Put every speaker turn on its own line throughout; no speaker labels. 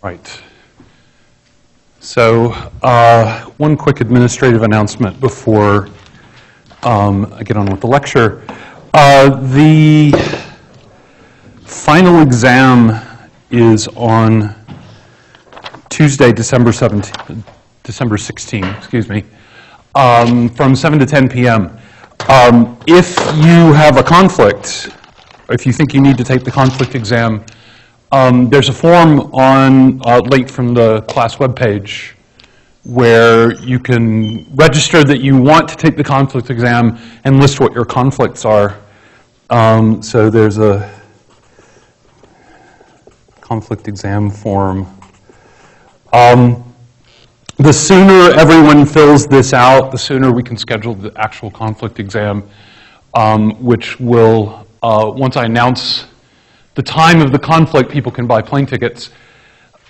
Right. So one quick administrative announcement before I get on with the lecture. The final exam is on Tuesday, December 16, excuse me, from 7 to 10 p.m. If you have a conflict, if you think you need to take the conflict exam, there's a form on late from the class webpage where you can register that you want to take the conflict exam and list what your conflicts are. So there's a conflict exam form. The sooner everyone fills this out, the sooner we can schedule the actual conflict exam, which will, once I announce the time of the conflict, people can buy plane tickets.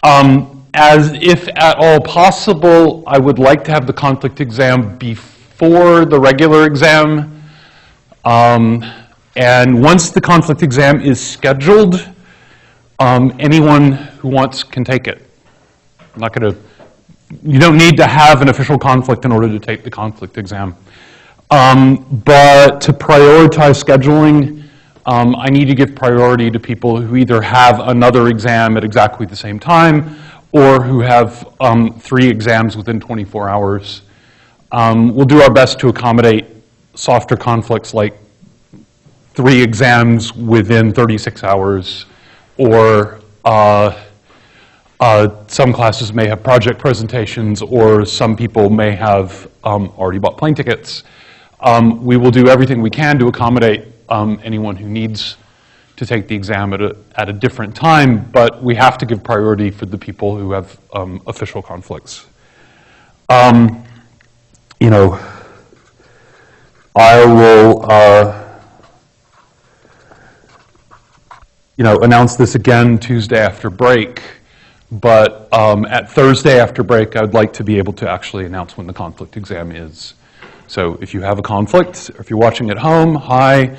As if at all possible, I would like to have the conflict exam before the regular exam. And once the conflict exam is scheduled, anyone who wants can take it. I'm not going to, you don't need to have an official conflict in order to take the conflict exam. But to prioritize scheduling, I need to give priority to people who either have another exam at exactly the same time or who have 3 exams within 24 hours. We'll do our best to accommodate softer conflicts like 3 exams within 36 hours, or some classes may have project presentations, or some people may have already bought plane tickets. We will do everything we can to accommodate anyone who needs to take the exam at a different time, but we have to give priority for the people who have official conflicts. You know, I will announce this again Tuesday after break, but at Thursday after break, I'd like to be able to actually announce when the conflict exam is. So if you have a conflict, or if you're watching at home, hi,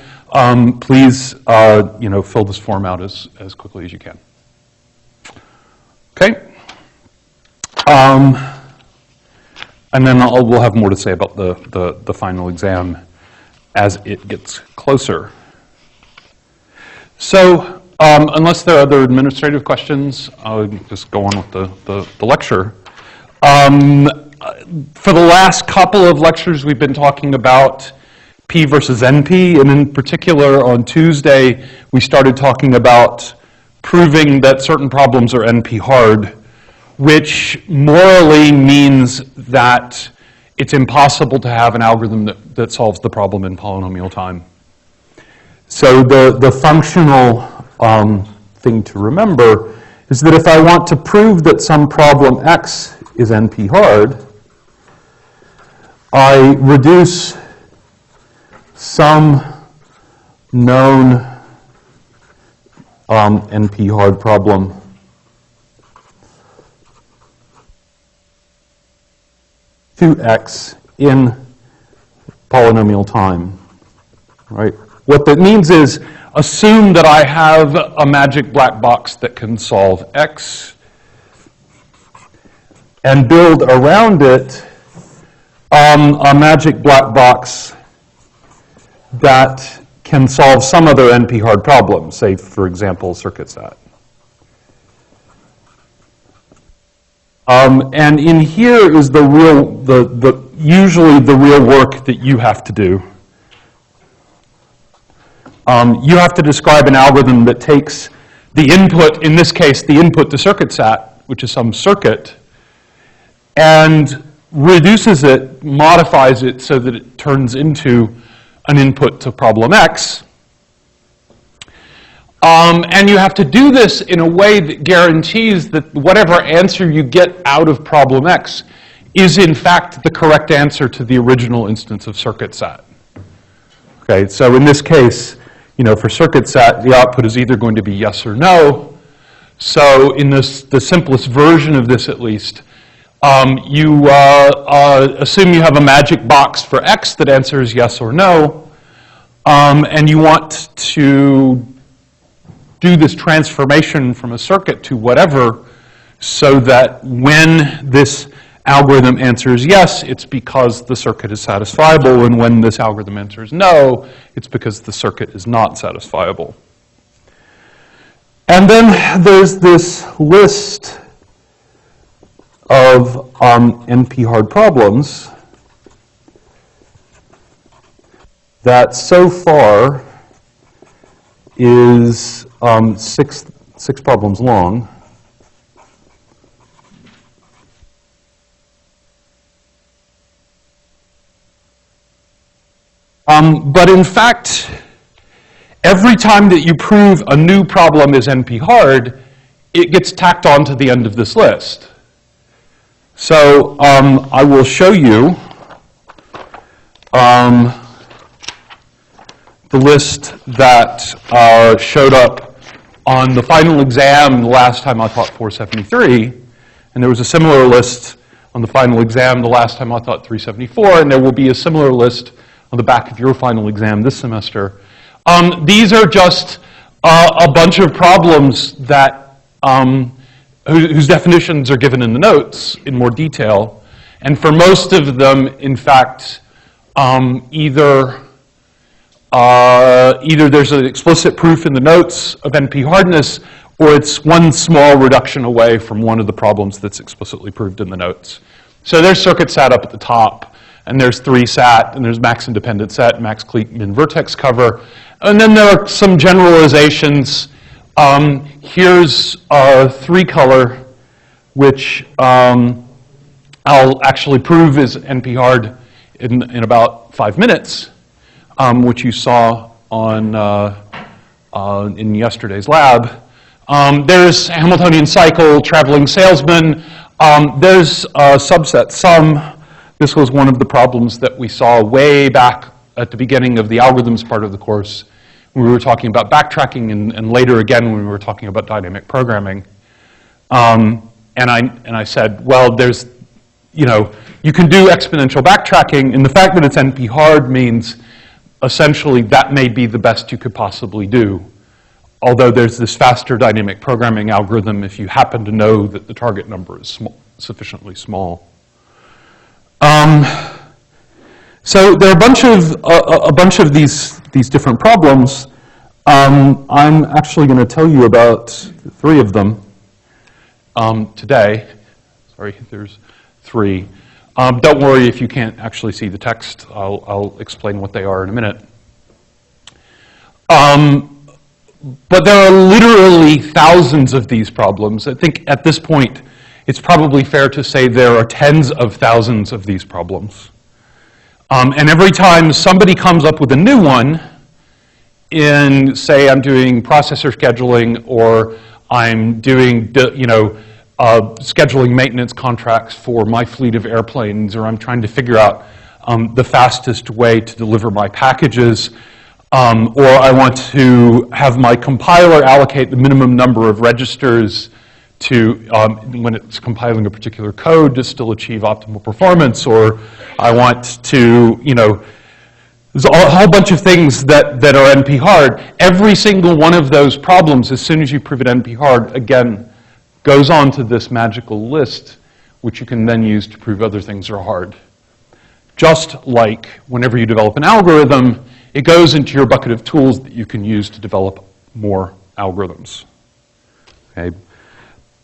please fill this form out as quickly as you can. Okay. And then we'll have more to say about the final exam as it gets closer. So unless there are other administrative questions, I'll just go on with the lecture. For the last couple of lectures, we've been talking about P versus NP, and in particular on Tuesday, we started talking about proving that certain problems are NP hard, which morally means that it's impossible to have an algorithm that solves the problem in polynomial time. So the functional thing to remember is that if I want to prove that some problem X is NP hard, I reduce some known NP hard problem to X in polynomial time, right? What that means is assume that I have a magic black box that can solve X and build around it a magic black box that can solve some other NP hard problem, say, for example, circuit sat. And in here is usually the real work that you have to do. You have to describe an algorithm that takes the input, in this case, the input to circuit sat, which is some circuit, and reduces it, modifies it so that it turns into an input to problem X. And you have to do this in a way that guarantees that whatever answer you get out of problem X is in fact the correct answer to the original instance of circuit sat. Okay, so in this case, for circuit sat, the output is either going to be yes or no. So in the simplest version of this, at least, you assume you have a magic box for X that answers yes or no, and you want to do this transformation from a circuit to whatever so that when this algorithm answers yes, it's because the circuit is satisfiable, and when this algorithm answers no, it's because the circuit is not satisfiable. And then there's this list of NP-hard problems that so far is six problems long. But in fact, every time that you prove a new problem is NP-hard, it gets tacked on to the end of this list. So I will show you the list that showed up on the final exam the last time I taught 473, and there was a similar list on the final exam the last time I taught 374, and there will be a similar list on the back of your final exam this semester. These are just a bunch of problems that whose definitions are given in the notes in more detail, and for most of them, in fact, either there's an explicit proof in the notes of NP-hardness, or it's one small reduction away from one of the problems that's explicitly proved in the notes. So there's circuit sat up at the top, and there's 3 sat, and there's max independent set, max clique, min vertex cover. And then there are some generalizations. Here's a 3-color, which I'll actually prove is NP-hard in about 5 minutes, which you saw in yesterday's lab. There's Hamiltonian cycle, traveling salesman. There's a subset sum. This was one of the problems that we saw way back at the beginning of the algorithms part of the course. We were talking about backtracking, and later again when we were talking about dynamic programming. And I said, well, there's, you can do exponential backtracking, and the fact that it's NP-hard means essentially that may be the best you could possibly do. Although there's this faster dynamic programming algorithm if you happen to know that the target number is sufficiently small. So there are a bunch of these different problems. I'm actually going to tell you about 3 of them today. Sorry, there's 3. Don't worry if you can't actually see the text. I'll explain what they are in a minute. But there are literally thousands of these problems. I think at this point, it's probably fair to say there are tens of thousands of these problems. And every time somebody comes up with a new one, in, say, I'm doing processor scheduling, or I'm doing, scheduling maintenance contracts for my fleet of airplanes, or I'm trying to figure out the fastest way to deliver my packages, or I want to have my compiler allocate the minimum number of registers to, when it's compiling a particular code to still achieve optimal performance, or I want to, there's a whole bunch of things that are NP-hard. Every single one of those problems, as soon as you prove it NP-hard, again, goes on to this magical list, which you can then use to prove other things are hard. Just like whenever you develop an algorithm, it goes into your bucket of tools that you can use to develop more algorithms. Okay.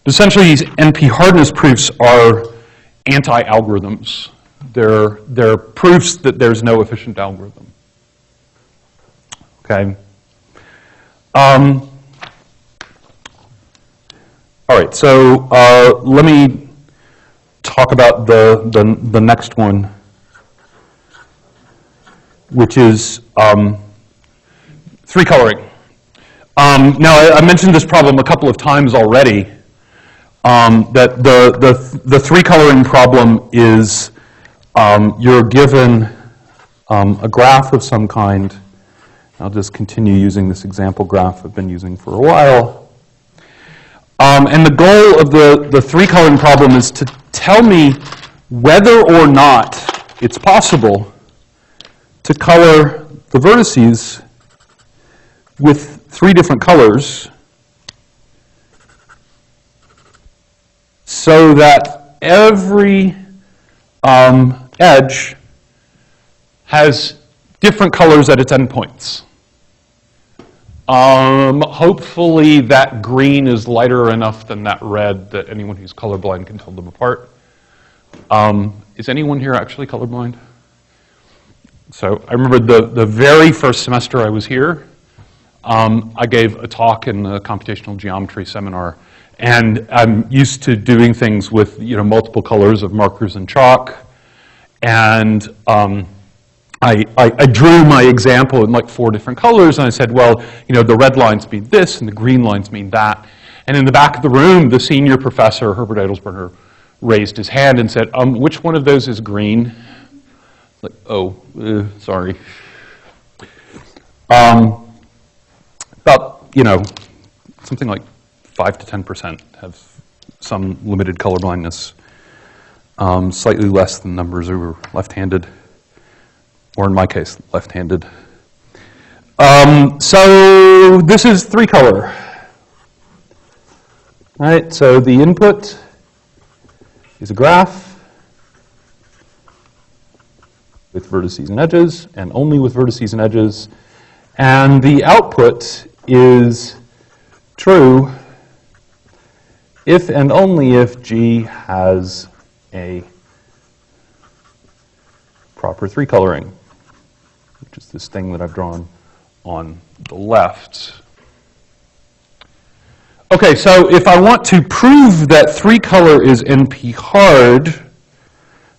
Essentially, these NP-hardness proofs are anti-algorithms. They're proofs that there's no efficient algorithm. Okay. All right. So let me talk about the next one, which is 3-coloring. Now, I mentioned this problem a couple of times already. That the 3-coloring problem is you're given a graph of some kind. I'll just continue using this example graph I've been using for a while. And the goal of the 3-coloring problem is to tell me whether or not it's possible to color the vertices with 3 different colors so that every edge has different colors at its endpoints. Hopefully that green is lighter enough than that red that anyone who's colorblind can tell them apart. Is anyone here actually colorblind? So I remember the very first semester I was here, I gave a talk in the computational geometry seminar, and I'm used to doing things with multiple colors of markers and chalk, and I drew my example in like 4 different colors, and I said, well, the red lines mean this, and the green lines mean that. And in the back of the room, the senior professor, Herbert Adelsberger, raised his hand and said, which one of those is green? Like, oh, sorry. About, something like 5 to 10% have some limited color blindness, slightly less than numbers who are left-handed, or in my case, left-handed. So this is 3-color. All right, so the input is a graph with vertices and edges, and only with vertices and edges. And the output is true if and only if G has a proper 3-coloring, which is this thing that I've drawn on the left. Okay, so if I want to prove that 3-color is NP-hard,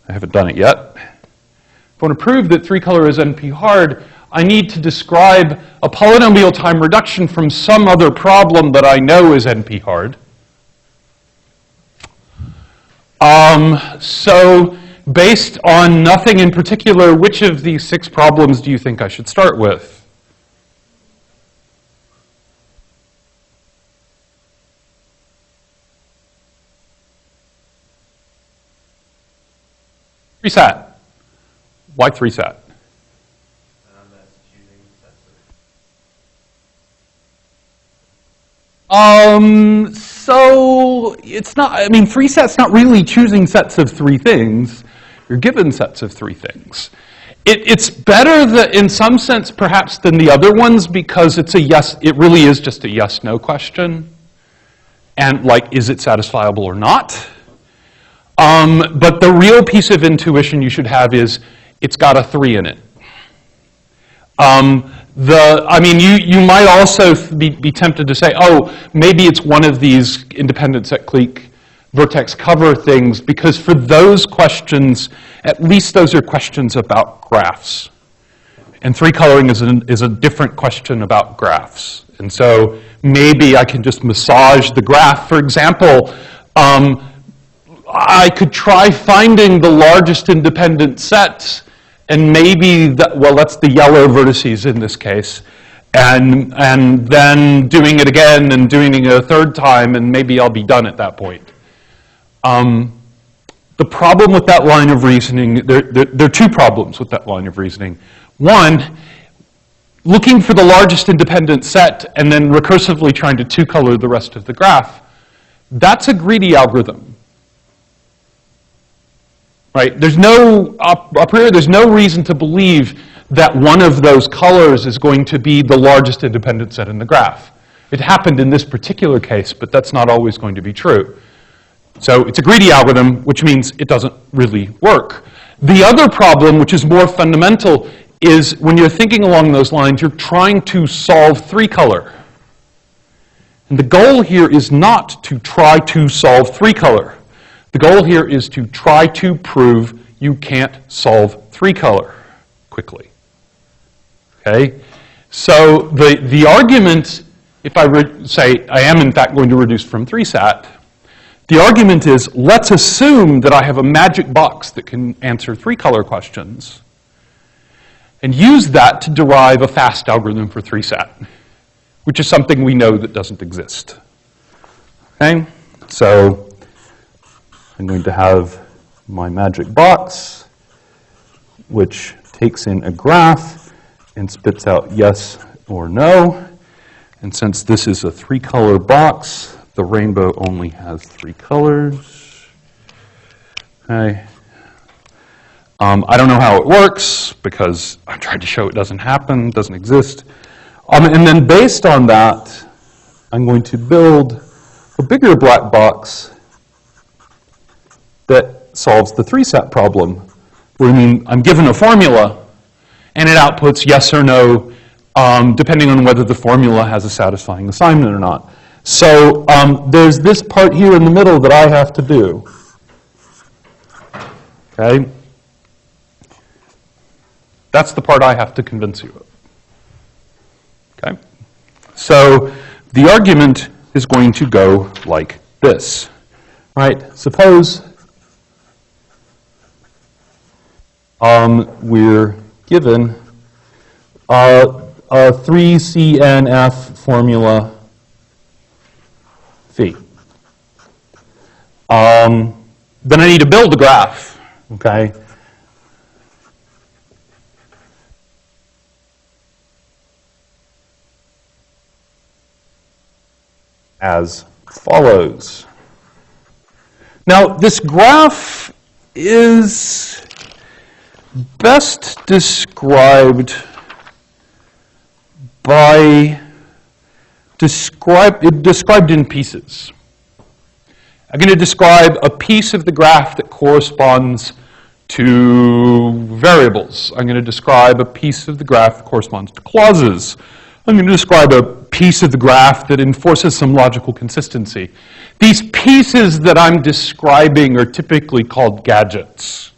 I haven't done it yet. If I want to prove that 3-color is NP-hard, I need to describe a polynomial time reduction from some other problem that I know is NP-hard. So based on nothing in particular, which of these 6 problems do you think I should start with? Three-sat. Why 3-sat? So it's not, 3-sat's not really choosing sets of 3 things. You're given sets of 3 things. It's better in some sense perhaps than the other ones because it really is just a yes-no question. And like, is it satisfiable or not? But the real piece of intuition you should have is it's got a 3 in it. You might also be tempted to say, oh, maybe it's one of these independent set clique vertex cover things, because for those questions, at least those are questions about graphs. And 3-coloring is a different question about graphs. And so maybe I can just massage the graph. For example, I could try finding the largest independent set, and maybe, that's the yellow vertices in this case, and then doing it again and doing it a 3rd time, and maybe I'll be done at that point. The problem with that line of reasoning, there are 2 problems with that line of reasoning. One, looking for the largest independent set and then recursively trying to 2-color the rest of the graph, that's a greedy algorithm. Right? There's no reason to believe that one of those colors is going to be the largest independent set in the graph. It happened in this particular case, but that's not always going to be true. So it's a greedy algorithm, which means it doesn't really work. The other problem, which is more fundamental, is when you're thinking along those lines, you're trying to solve 3-color. And the goal here is not to try to solve 3-color. The goal here is to try to prove you can't solve 3-color quickly. Okay? So the argument, if I say I am in fact going to reduce from 3-sat, the argument is let's assume that I have a magic box that can answer 3-color questions and use that to derive a fast algorithm for 3-sat, which is something we know that doesn't exist. Okay? So I'm going to have my magic box, which takes in a graph and spits out yes or no. And since this is a 3-color box, the rainbow only has 3 colors. Okay. I don't know how it works because I tried to show it doesn't happen, doesn't exist. And then based on that, I'm going to build a bigger black box that solves the three-set problem, where I'm given a formula, and it outputs yes or no, depending on whether the formula has a satisfying assignment or not. So there's this part here in the middle that I have to do. Okay? That's the part I have to convince you of. Okay? So the argument is going to go like this. Right? Suppose we're given a 3CNF formula phi. Then I need to build a graph, okay? As follows. Now, this graph is best described by described in pieces. I'm going to describe a piece of the graph that corresponds to variables. I'm going to describe a piece of the graph that corresponds to clauses. I'm going to describe a piece of the graph that enforces some logical consistency. These pieces that I'm describing are typically called gadgets.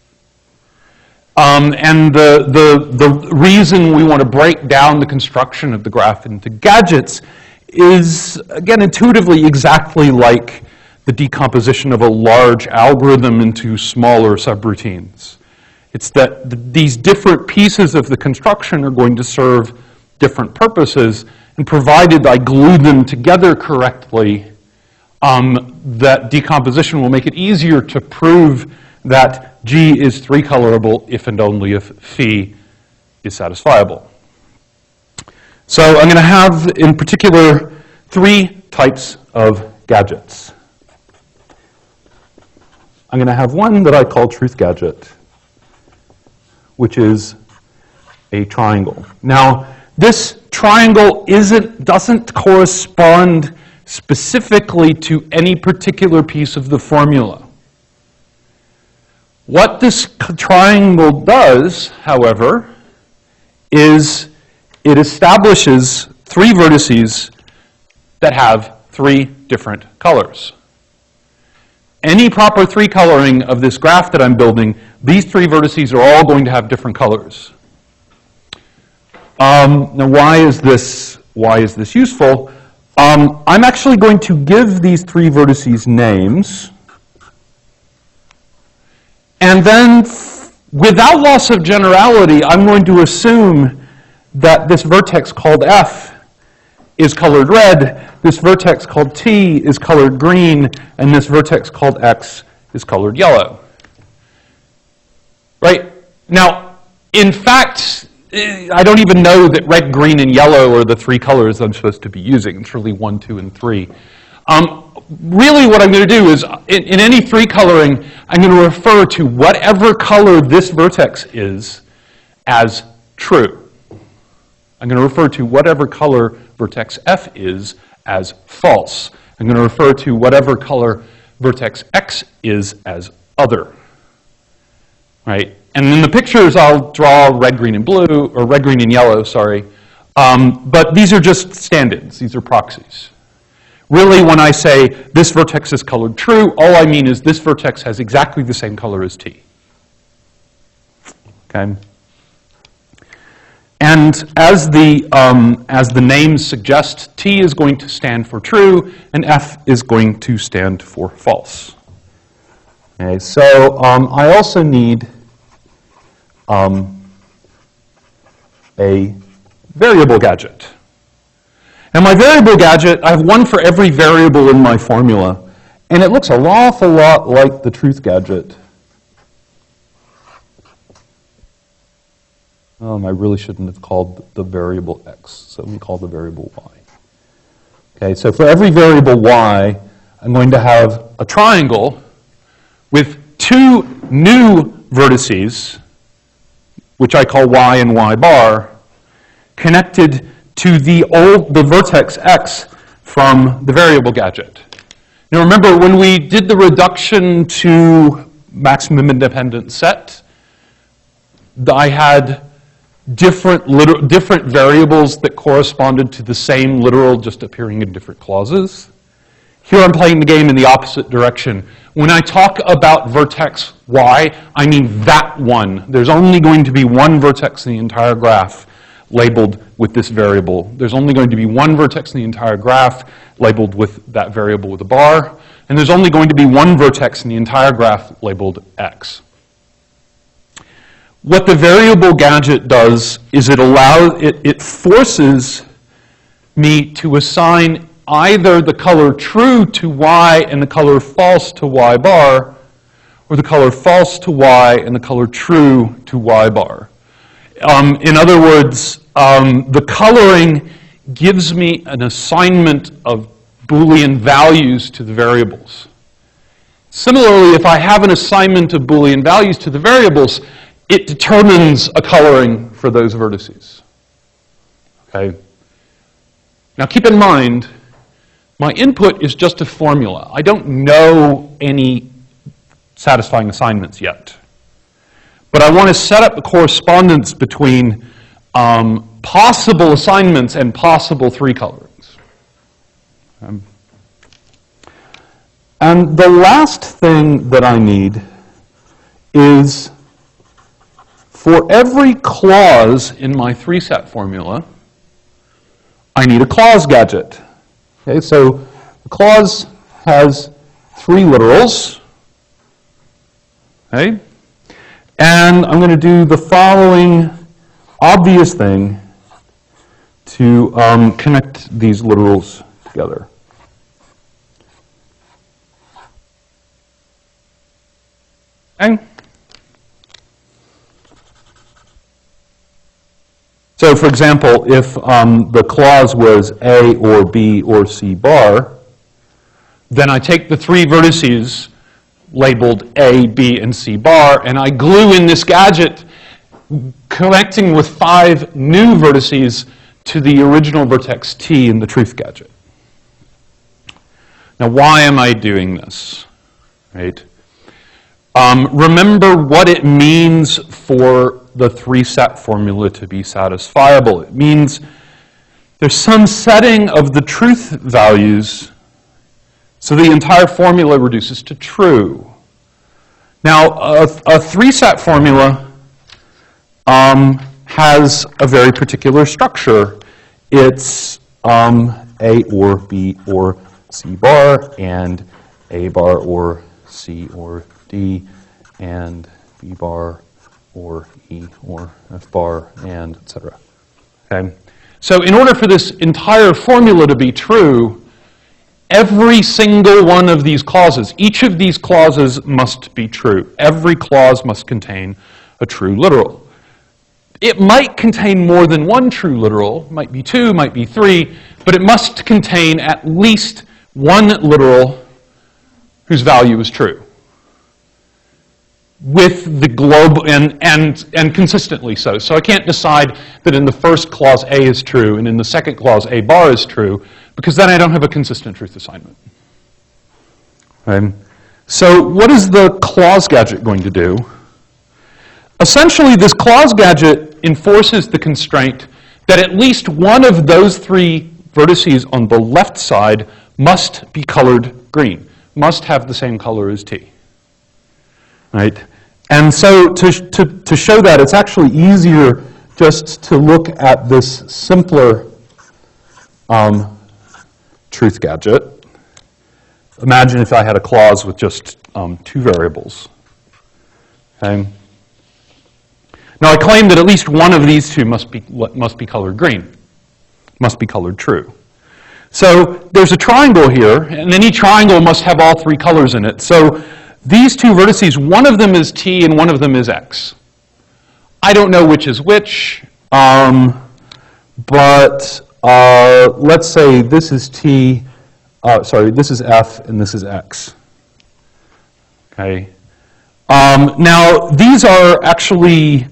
And the reason we want to break down the construction of the graph into gadgets is, again, intuitively exactly like the decomposition of a large algorithm into smaller subroutines. It's that these different pieces of the construction are going to serve different purposes, and provided I glue them together correctly, that decomposition will make it easier to prove that G is three-colorable if and only if phi is satisfiable. So I'm going to have, in particular, three types of gadgets. I'm going to have one that I call truth gadget, which is a triangle. Now, this triangle doesn't correspond specifically to any particular piece of the formula. What this triangle does, however, is it establishes three vertices that have three different colors. Any proper three coloring of this graph that I'm building, these three vertices are all going to have different colors. Now, why is this useful? I'm actually going to give these three vertices names, and then, without loss of generality, I'm going to assume that this vertex called F is colored red, this vertex called T is colored green, and this vertex called X is colored yellow. Right? Now, in fact, I don't even know that red, green, and yellow are the three colors I'm supposed to be using. It's really 1, 2, and 3. Really what I'm going to do is, in any three coloring, I'm going to refer to whatever color this vertex is as true. I'm going to refer to whatever color vertex F is as false. I'm going to refer to whatever color vertex X is as other. Right? And in the pictures, I'll draw red, green, and blue, or red, green, and yellow, sorry. But these are just stand-ins. These are proxies. Really, when I say this vertex is colored true, all I mean is this vertex has exactly the same color as T. Okay? And as the names suggest, T is going to stand for true, and F is going to stand for false. Okay, so I also need a variable gadget. And my variable gadget, I have one for every variable in my formula, and it looks an awful lot like the truth gadget. I really shouldn't have called the variable X, so let me call the variable Y. Okay, so for every variable Y, I'm going to have a triangle with two new vertices, which I call y and y bar, connected to the vertex x from the variable gadget. Now remember, when we did the reduction to maximum independent set, I had different variables that corresponded to the same literal, just appearing in different clauses. Here I'm playing the game in the opposite direction. When I talk about vertex y, I mean that one. There's only going to be one vertex in the entire graph labeled with this variable. There's only going to be one vertex in the entire graph labeled with that variable with a bar. And there's only going to be one vertex in the entire graph labeled x. What the variable gadget does is it forces me to assign either the color true to y and the color false to y bar, or the color false to y and the color true to y bar. In other words, the coloring gives me an assignment of Boolean values to the variables. Similarly, if I have an assignment of Boolean values to the variables, it determines a coloring for those vertices. Okay? Now keep in mind, my input is just a formula. I don't know any satisfying assignments yet. But I want to set up the correspondence between possible assignments and possible three colorings. And the last thing that I need is, for every clause in my three-set formula, I need a clause gadget. Okay, so the clause has three literals. Okay? And I'm going to do the following obvious thing to connect these literals together. Okay? So, for example, if the clause was A or B or C bar, then I take the three vertices labeled A, B, and C bar, and I glue in this gadget connecting with 5 new vertices to the original vertex T in the truth gadget. Now, why am I doing this? Right? Remember what it means for the three-set formula to be satisfiable. It means there's some setting of the truth values so the entire formula reduces to true. Now, a three-set formula has a very particular structure. It's A or B or C bar, and A bar or C or D, and B bar or E or F bar, and etc. Okay? So in order for this entire formula to be true, every single one of these clauses, each of these clauses must be true. Every clause must contain a true literal. It might contain more than one true literal, might be 2, might be 3, but it must contain at least one literal whose value is true, with the globe, and consistently so. So I can't decide that in the first clause A is true and in the second clause A bar is true, because then I don't have a consistent truth assignment. Okay. So what is the clause gadget going to do? Essentially, this clause gadget enforces the constraint that at least one of those 3 vertices on the left side must be colored green, must have the same color as T. Right? And so to show that, it's actually easier just to look at this simpler truth gadget. Imagine if I had a clause with just 2 variables. Okay? Now I claim that at least one of these 2 must be colored green, must be colored true. So there's a triangle here, and any triangle must have all 3 colors in it. So these 2 vertices, one of them is T and one of them is X. I don't know which is which, but let's say this is T, this is F and this is X. Okay. Now, these are actually,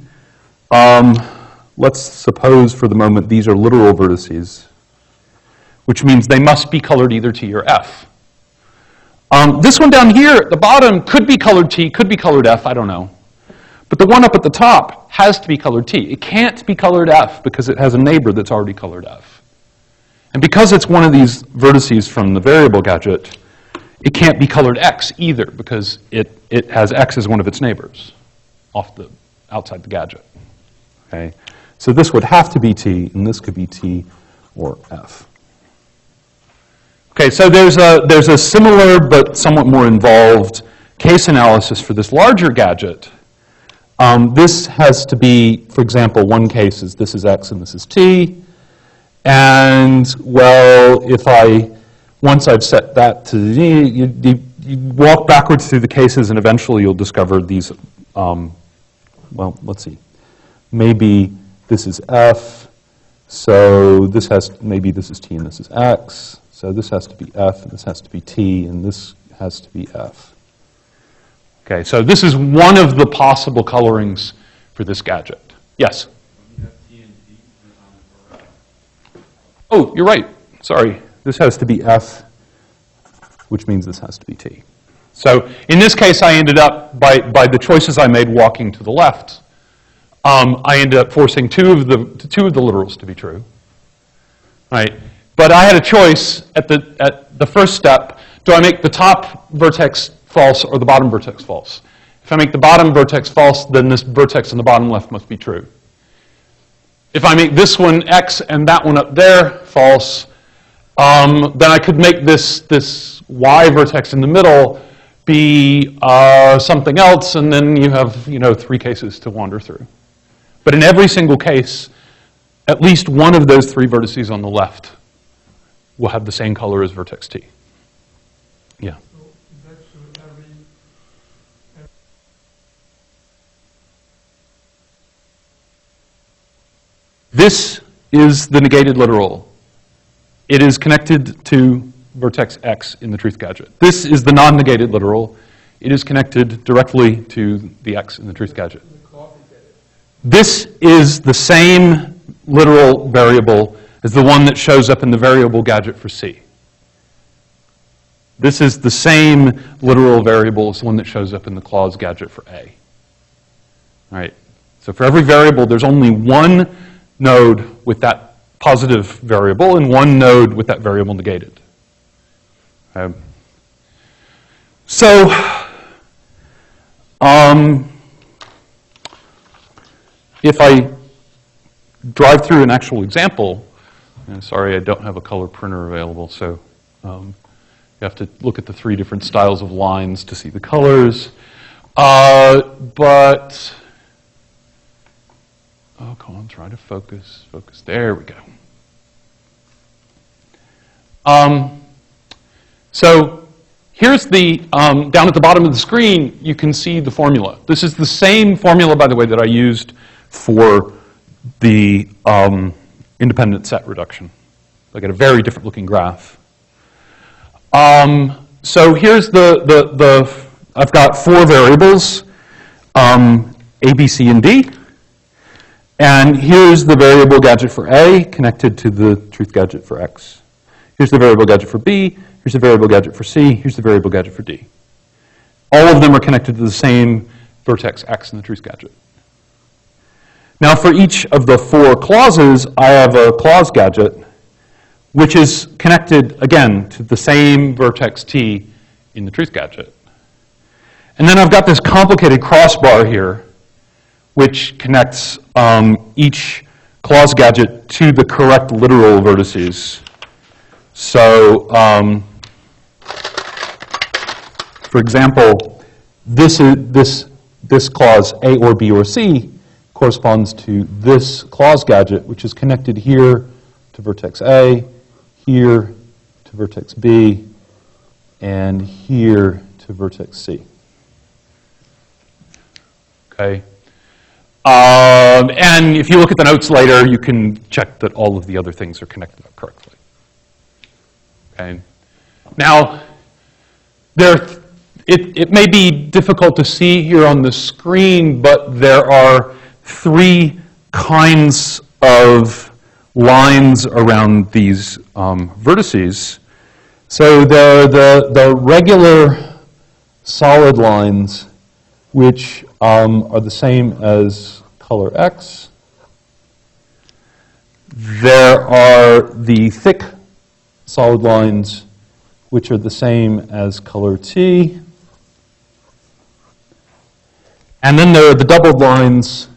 let's suppose for the moment these are literal vertices, which means they must be colored either T or F. This one down here at the bottom could be colored T, could be colored F, I don't know. But the one up at the top has to be colored T. It can't be colored F because it has a neighbor that's already colored F. And because it's one of these vertices from the variable gadget, it can't be colored X either because it has X as one of its neighbors outside the gadget. Okay? So this would have to be T, and this could be T or F. Okay, so there's a similar but somewhat more involved case analysis for this larger gadget. This has to be, for example, one case is this is X and this is T. And, well, once I've set that to Z, you walk backwards through the cases and eventually you'll discover these, well, let's see. Maybe this is F, so maybe this is T and this is X. So this has to be F, and this has to be T, and this has to be F. Okay, so this is one of the possible colorings for this gadget. Yes? Oh, you're right. Sorry. This has to be F, which means this has to be T. So in this case, I ended up, by the choices I made walking to the left, I ended up forcing two of the literals to be true. Right? But I had a choice at the first step. Do I make the top vertex false or the bottom vertex false? If I make the bottom vertex false, then this vertex on the bottom left must be true. If I make this one X and that one up there false, then I could make this Y vertex in the middle be something else, and then you have 3 cases to wander through. But in every single case, at least one of those 3 vertices on the left will have the same color as vertex T. Yeah.
So that's every
This is the negated literal. It is connected to vertex X in the truth gadget. This is the non-negated literal. It is connected directly to the X in the truth gadget. This is the same literal variable as the one that shows up in the variable gadget for C. This is the same literal variable as the one that shows up in the clause gadget for A. All right. So for every variable, there's only one node with that positive variable and one node with that variable negated. So, if I drive through an actual example, and sorry I don't have a color printer available, so you have to look at the 3 different styles of lines to see the colors. But, oh, come on, try to focus. Focus, there we go. So here's the, down at the bottom of the screen, you can see the formula. This is the same formula, by the way, that I used for the independent set reduction. I get a very different looking graph. So here's I've got 4 variables, A, B, C, and D. And here's the variable gadget for A connected to the truth gadget for X. Here's the variable gadget for B. Here's the variable gadget for C. Here's the variable gadget for D. All of them are connected to the same vertex X in the truth gadget. Now for each of the 4 clauses, I have a clause gadget which is connected, again, to the same vertex T in the truth gadget. And then I've got this complicated crossbar here which connects each clause gadget to the correct literal vertices. So, for example, this clause A or B or C corresponds to this clause gadget, which is connected here to vertex A, here to vertex B, and here to vertex C. Okay. And if you look at the notes later, you can check that all of the other things are connected up correctly. Okay. Now, It may be difficult to see here on the screen, but there are three kinds of lines around these vertices. So there are the regular solid lines, which are the same as color X. There are the thick solid lines, which are the same as color T. And then there are the doubled lines,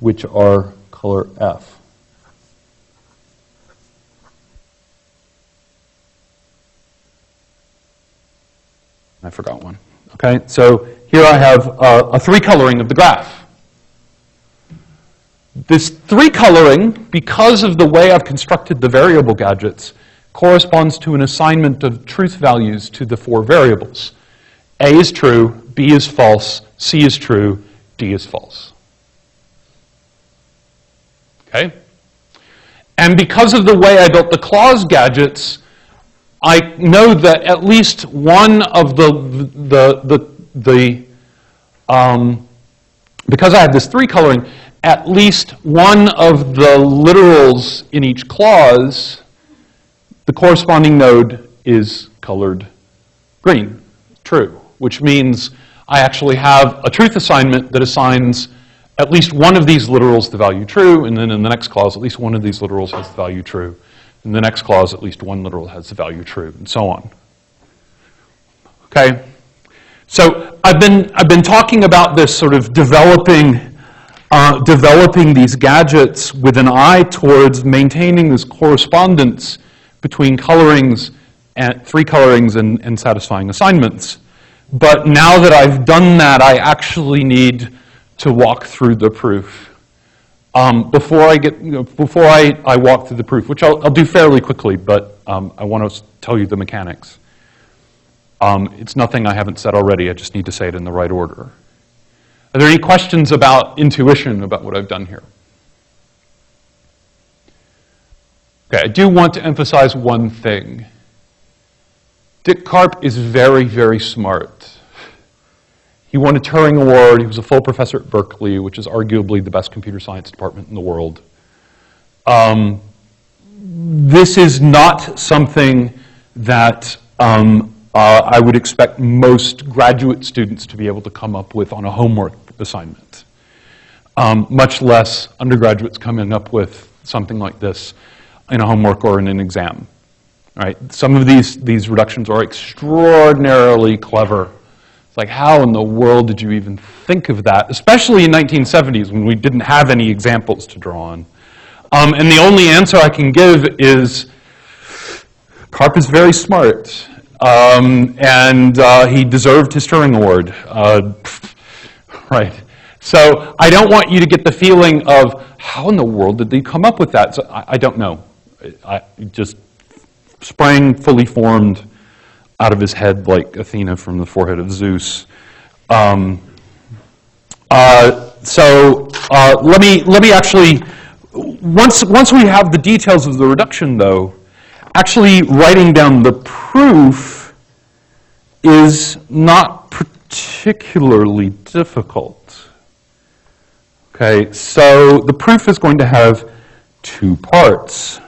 which are color F. I forgot one. Okay, so here I have a three coloring of the graph. This three coloring, because of the way I've constructed the variable gadgets, corresponds to an assignment of truth values to the four variables. A is true, B is false, C is true, D is false. Okay? And because of the way I built the clause gadgets, I know that at least one of because I have this three coloring, at least one of the literals in each clause, the corresponding node is colored green, true, which means I actually have a truth assignment that assigns at least one of these literals the value true, and then in the next clause, at least one of these literals has the value true. In the next clause, at least one literal has the value true, and so on. Okay? So I've been talking about this sort of developing these gadgets with an eye towards maintaining this correspondence between colorings and three colorings and satisfying assignments. But now that I've done that, I actually need to walk through the proof. Before I walk through the proof, which I'll do fairly quickly, but I want to tell you the mechanics. It's nothing I haven't said already. I just need to say it in the right order. Are there any questions about intuition about what I've done here? Okay, I do want to emphasize one thing. Dick Karp is very, very smart. He won a Turing Award. He was a full professor at Berkeley, which is arguably the best computer science department in the world. This is not something that I would expect most graduate students to be able to come up with on a homework assignment, much less undergraduates coming up with something like this in a homework or in an exam. Right? Some of these reductions are extraordinarily clever. It's like, how in the world did you even think of that? Especially in 1970s when we didn't have any examples to draw on. And the only answer I can give is Karp is very smart. And he deserved his Turing Award. Right. So I don't want you to get the feeling of, how in the world did they come up with that? So I don't know. I just sprang fully formed out of his head like Athena from the forehead of Zeus. Let me actually, once we have the details of the reduction though, actually writing down the proof is not particularly difficult. Okay, so the proof is going to have two parts.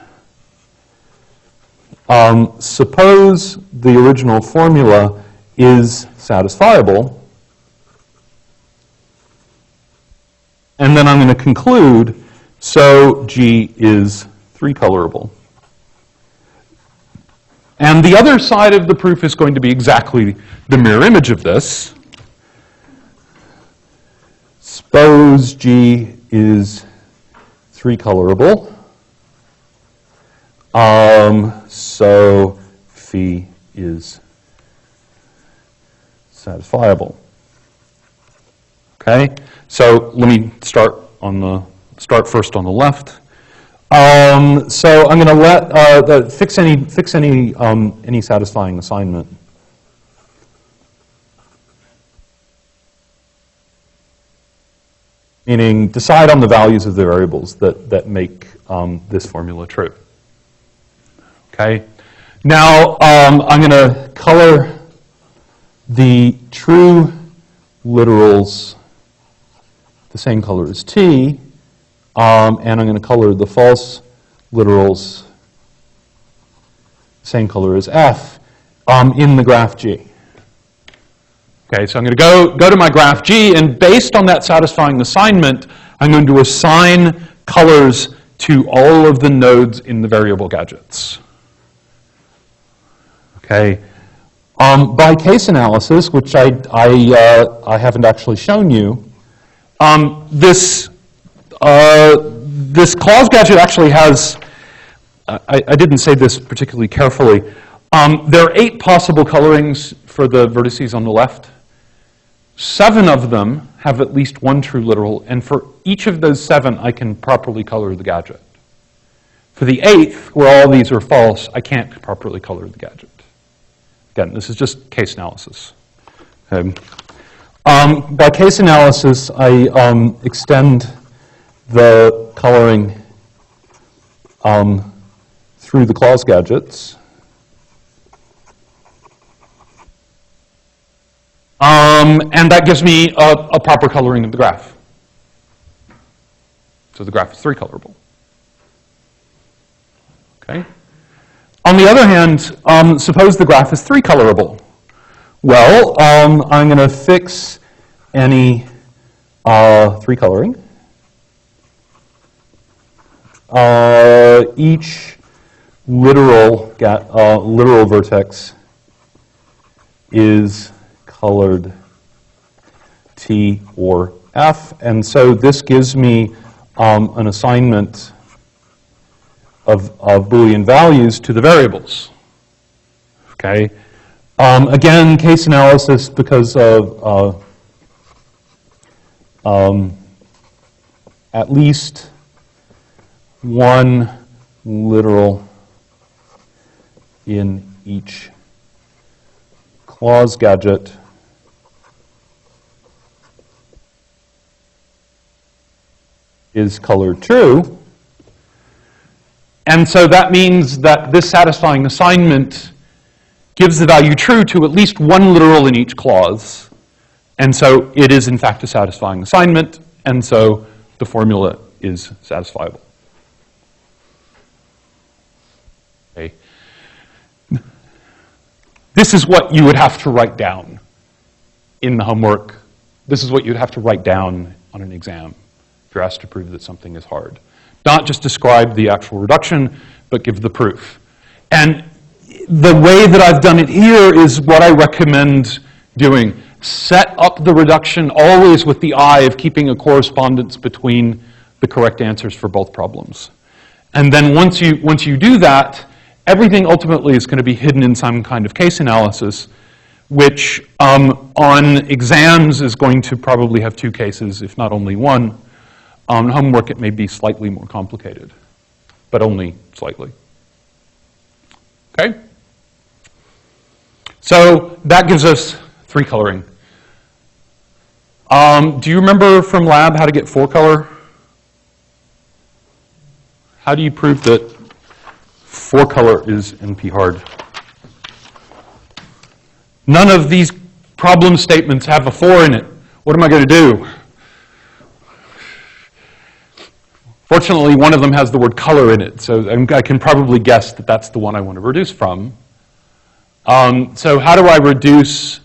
Suppose the original formula is satisfiable, and then I'm going to conclude, so G is three-colorable. And the other side of the proof is going to be exactly the mirror image of this. Suppose G is three-colorable. So phi is satisfiable. Okay, so let me start first on the left. So I'm going to let fix any satisfying assignment. Meaning, decide on the values of the variables that make this formula true. Okay. Now I'm going to color the true literals the same color as T, and I'm going to color the false literals same color as F in the graph G. Okay, so I'm going to go to my graph G, and based on that satisfying assignment, I'm going to assign colors to all of the nodes in the variable gadgets. Okay, by case analysis, which I haven't actually shown you, this clause gadget actually has, I didn't say this particularly carefully, there are 8 possible colorings for the vertices on the left. 7 of them have at least one true literal, and for each of those 7, I can properly color the gadget. For the 8th, where all these are false, I can't properly color the gadget. Again, this is just case analysis. Okay. By case analysis, I extend the coloring through the clause gadgets. And that gives me a proper coloring of the graph. So the graph is 3-colorable. Okay. On the other hand, suppose the graph is 3-colorable. Well, I'm going to fix any 3-coloring. Each literal vertex is colored T or F, and so this gives me an assignment of Boolean values to the variables. Okay. Again, case analysis because of at least one literal in each clause gadget is colored true. And so that means that this satisfying assignment gives the value true to at least one literal in each clause. And so it is, in fact, a satisfying assignment, and so the formula is satisfiable. Okay. This is what you would have to write down in the homework. This is what you'd have to write down on an exam if you're asked to prove that something is hard. Not just describe the actual reduction, but give the proof. And the way that I've done it here is what I recommend doing. Set up the reduction always with the eye of keeping a correspondence between the correct answers for both problems. And then once you do that, everything ultimately is going to be hidden in some kind of case analysis, which on exams is going to probably have 2 cases, if not only one. On homework, it may be slightly more complicated, but only slightly. Okay? So that gives us 3-coloring. Do you remember from lab how to get 4-color? How do you prove that 4-color is NP-hard? None of these problem statements have a 4 in it. What am I going to do? Fortunately, one of them has the word color in it, so I can probably guess that that's the one I want to reduce from. So how do I reduce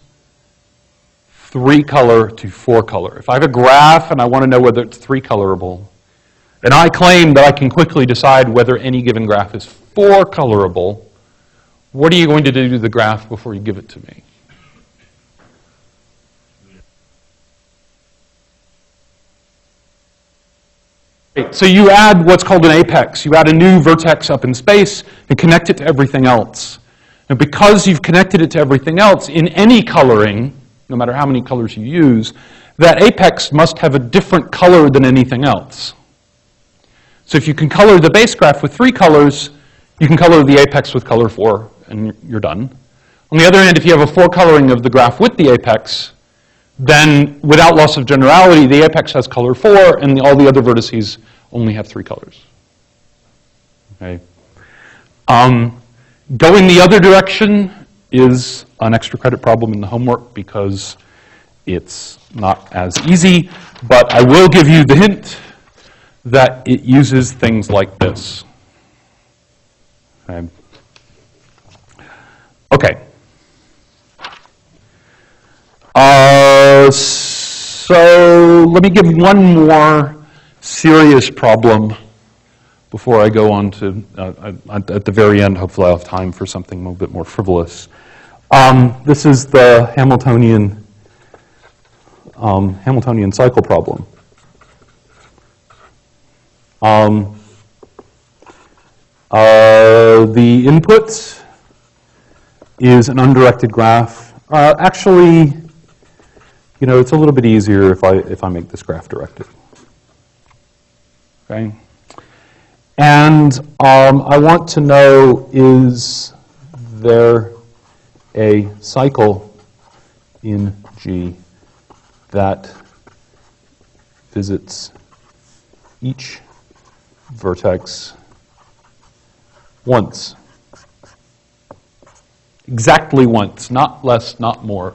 3-color to 4-color? If I have a graph and I want to know whether it's 3-colorable, then I claim that I can quickly decide whether any given graph is 4-colorable. What are you going to do to the graph before you give it to me? So you add what's called an apex. You add a new vertex up in space and connect it to everything else. And because you've connected it to everything else, in any coloring, no matter how many colors you use, that apex must have a different color than anything else. So if you can color the base graph with 3 colors, you can color the apex with color 4, and you're done. On the other hand, if you have a 4-coloring of the graph with the apex, then without loss of generality, the apex has color 4, and all the other vertices only have 3 colors. Okay. Going the other direction is an extra credit problem in the homework because it's not as easy, but I will give you the hint that it uses things like this. Okay. So let me give one more serious problem before I go on to, at the very end, hopefully I'll have time for something a little bit more frivolous. This is the Hamiltonian cycle problem. The input is an undirected graph. Actually, you know, it's a little bit easier if I make this graph directed. Okay? And I want to know, is there a cycle in G that visits each vertex once? Exactly once, not less, not more.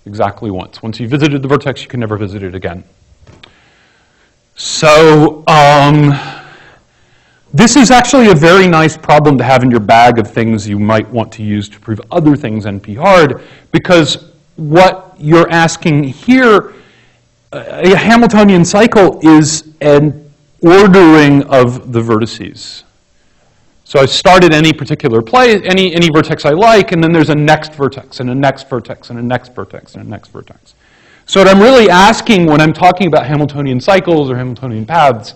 Exactly once. Once you visited the vertex, you can never visit it again. So this is actually a very nice problem to have in your bag of things you might want to use to prove other things NP-hard, because what you're asking here, a Hamiltonian cycle is an ordering of the vertices. So I start at any particular place, any vertex I like, and then there's a next vertex, and a next vertex, and a next vertex, and a next vertex. So what I'm really asking when I'm talking about Hamiltonian cycles or Hamiltonian paths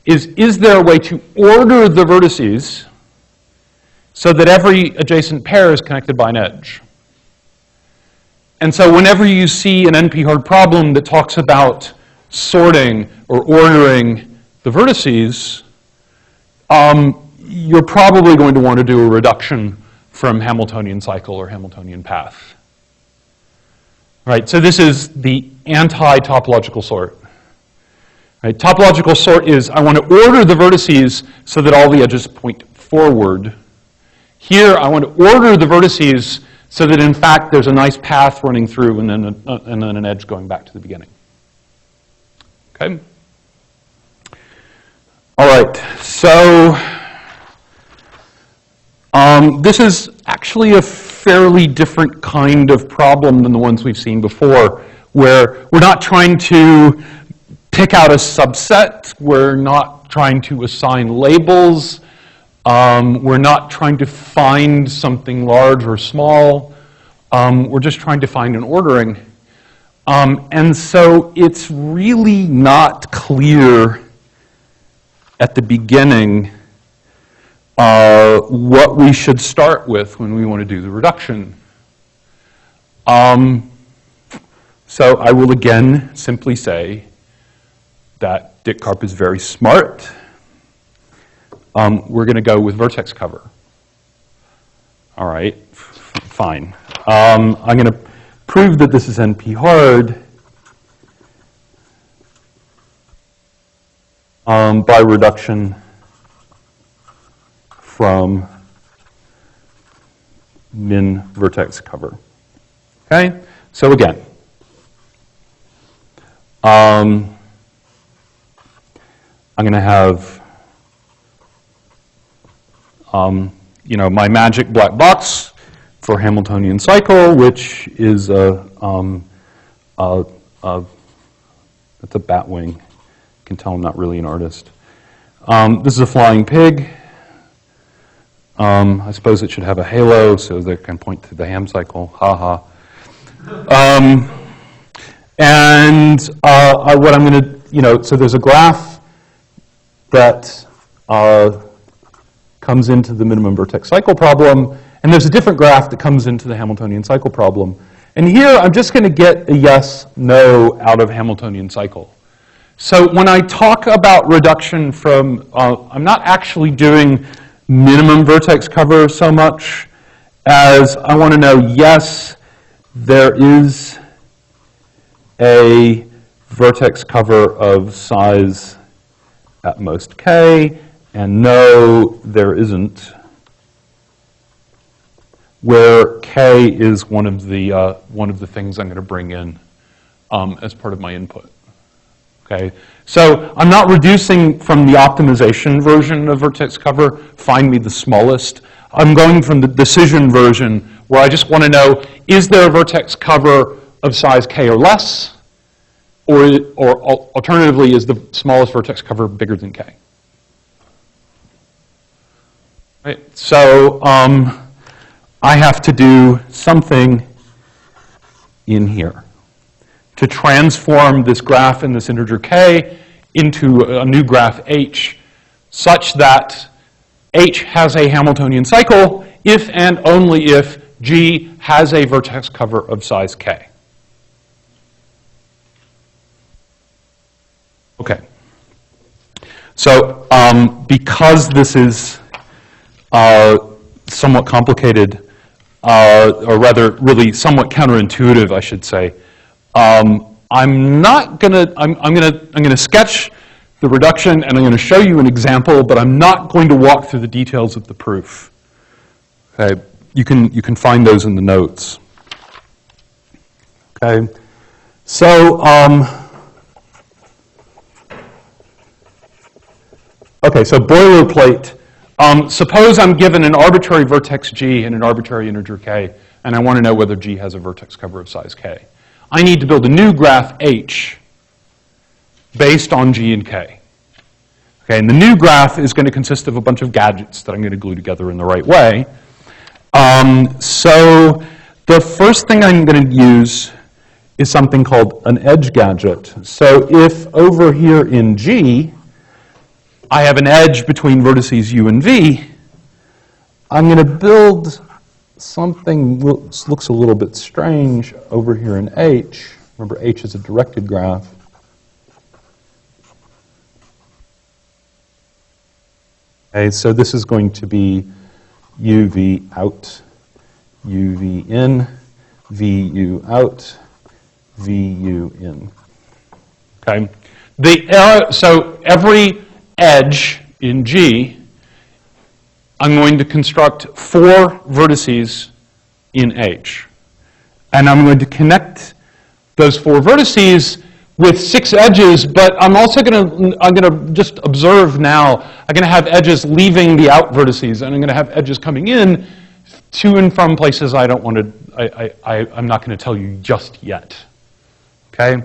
is there a way to order the vertices so that every adjacent pair is connected by an edge? And so whenever you see an NP-hard problem that talks about sorting or ordering the vertices, you're probably going to want to do a reduction from Hamiltonian cycle or Hamiltonian path. Right, so this is the anti-topological sort. Right, topological sort is I want to order the vertices so that all the edges point forward. Here, I want to order the vertices so that, in fact, there's a nice path running through and then an edge going back to the beginning. Okay? All right, so this is actually a fairly different kind of problem than the ones we've seen before, where we're not trying to pick out a subset, we're not trying to assign labels, we're not trying to find something large or small, we're just trying to find an ordering. And so it's really not clear at the beginning what we should start with when we want to do the reduction. So I will again simply say that Dick Karp is very smart. We're going to go with vertex cover. All right, fine. I'm going to prove that this is NP-hard by reduction from min vertex cover. Okay? So again, I'm going to have you know, my magic black box for Hamiltonian cycle, which is it's a bat wing. You can tell I'm not really an artist. This is a flying pig. I suppose it should have a halo so that it can point to the Ham cycle. Ha ha. And what I'm going to, you know, so there's a graph that comes into the minimum vertex cycle problem, and there's a different graph that comes into the Hamiltonian cycle problem. And here I'm just going to get a yes, no out of Hamiltonian cycle. So when I talk about reduction from, I'm not actually doing minimum vertex cover so much as I want to know, yes, there is a vertex cover of size at most k, and no, there isn't, where K is one of the things I'm going to bring in as part of my input. Okay, so I'm not reducing from the optimization version of vertex cover, find me the smallest. I'm going from the decision version where I just want to know, is there a vertex cover of size K or less? Or alternatively, is the smallest vertex cover bigger than K? Right, so I have to do something in here to transform this graph in this integer K into a new graph H, such that H has a Hamiltonian cycle if and only if G has a vertex cover of size K. Okay. So because this is somewhat complicated, or rather really somewhat counterintuitive, I should say, I'm gonna sketch the reduction and I'm gonna show you an example, but I'm not going to walk through the details of the proof. Okay, you can find those in the notes. Okay, so so boilerplate. Suppose I'm given an arbitrary vertex G and an arbitrary integer K, and I want to know whether G has a vertex cover of size K. I need to build a new graph H based on G and K. Okay, and the new graph is going to consist of a bunch of gadgets that I'm going to glue together in the right way. So the first thing I'm going to use is something called an edge gadget. So if over here in G, I have an edge between vertices U and V, I'm going to build something that looks a little bit strange over here in H. Remember, H is a directed graph. Okay, so this is going to be UV out, UV in, VU out, VU in. Okay, so every edge in G, I'm going to construct 4 vertices in H. And I'm going to connect those 4 vertices with 6 edges, but I'm also going to just observe now, I'm going to have edges leaving the out vertices, and I'm going to have edges coming in to and from places I don't want to, I'm not going to tell you just yet. Okay?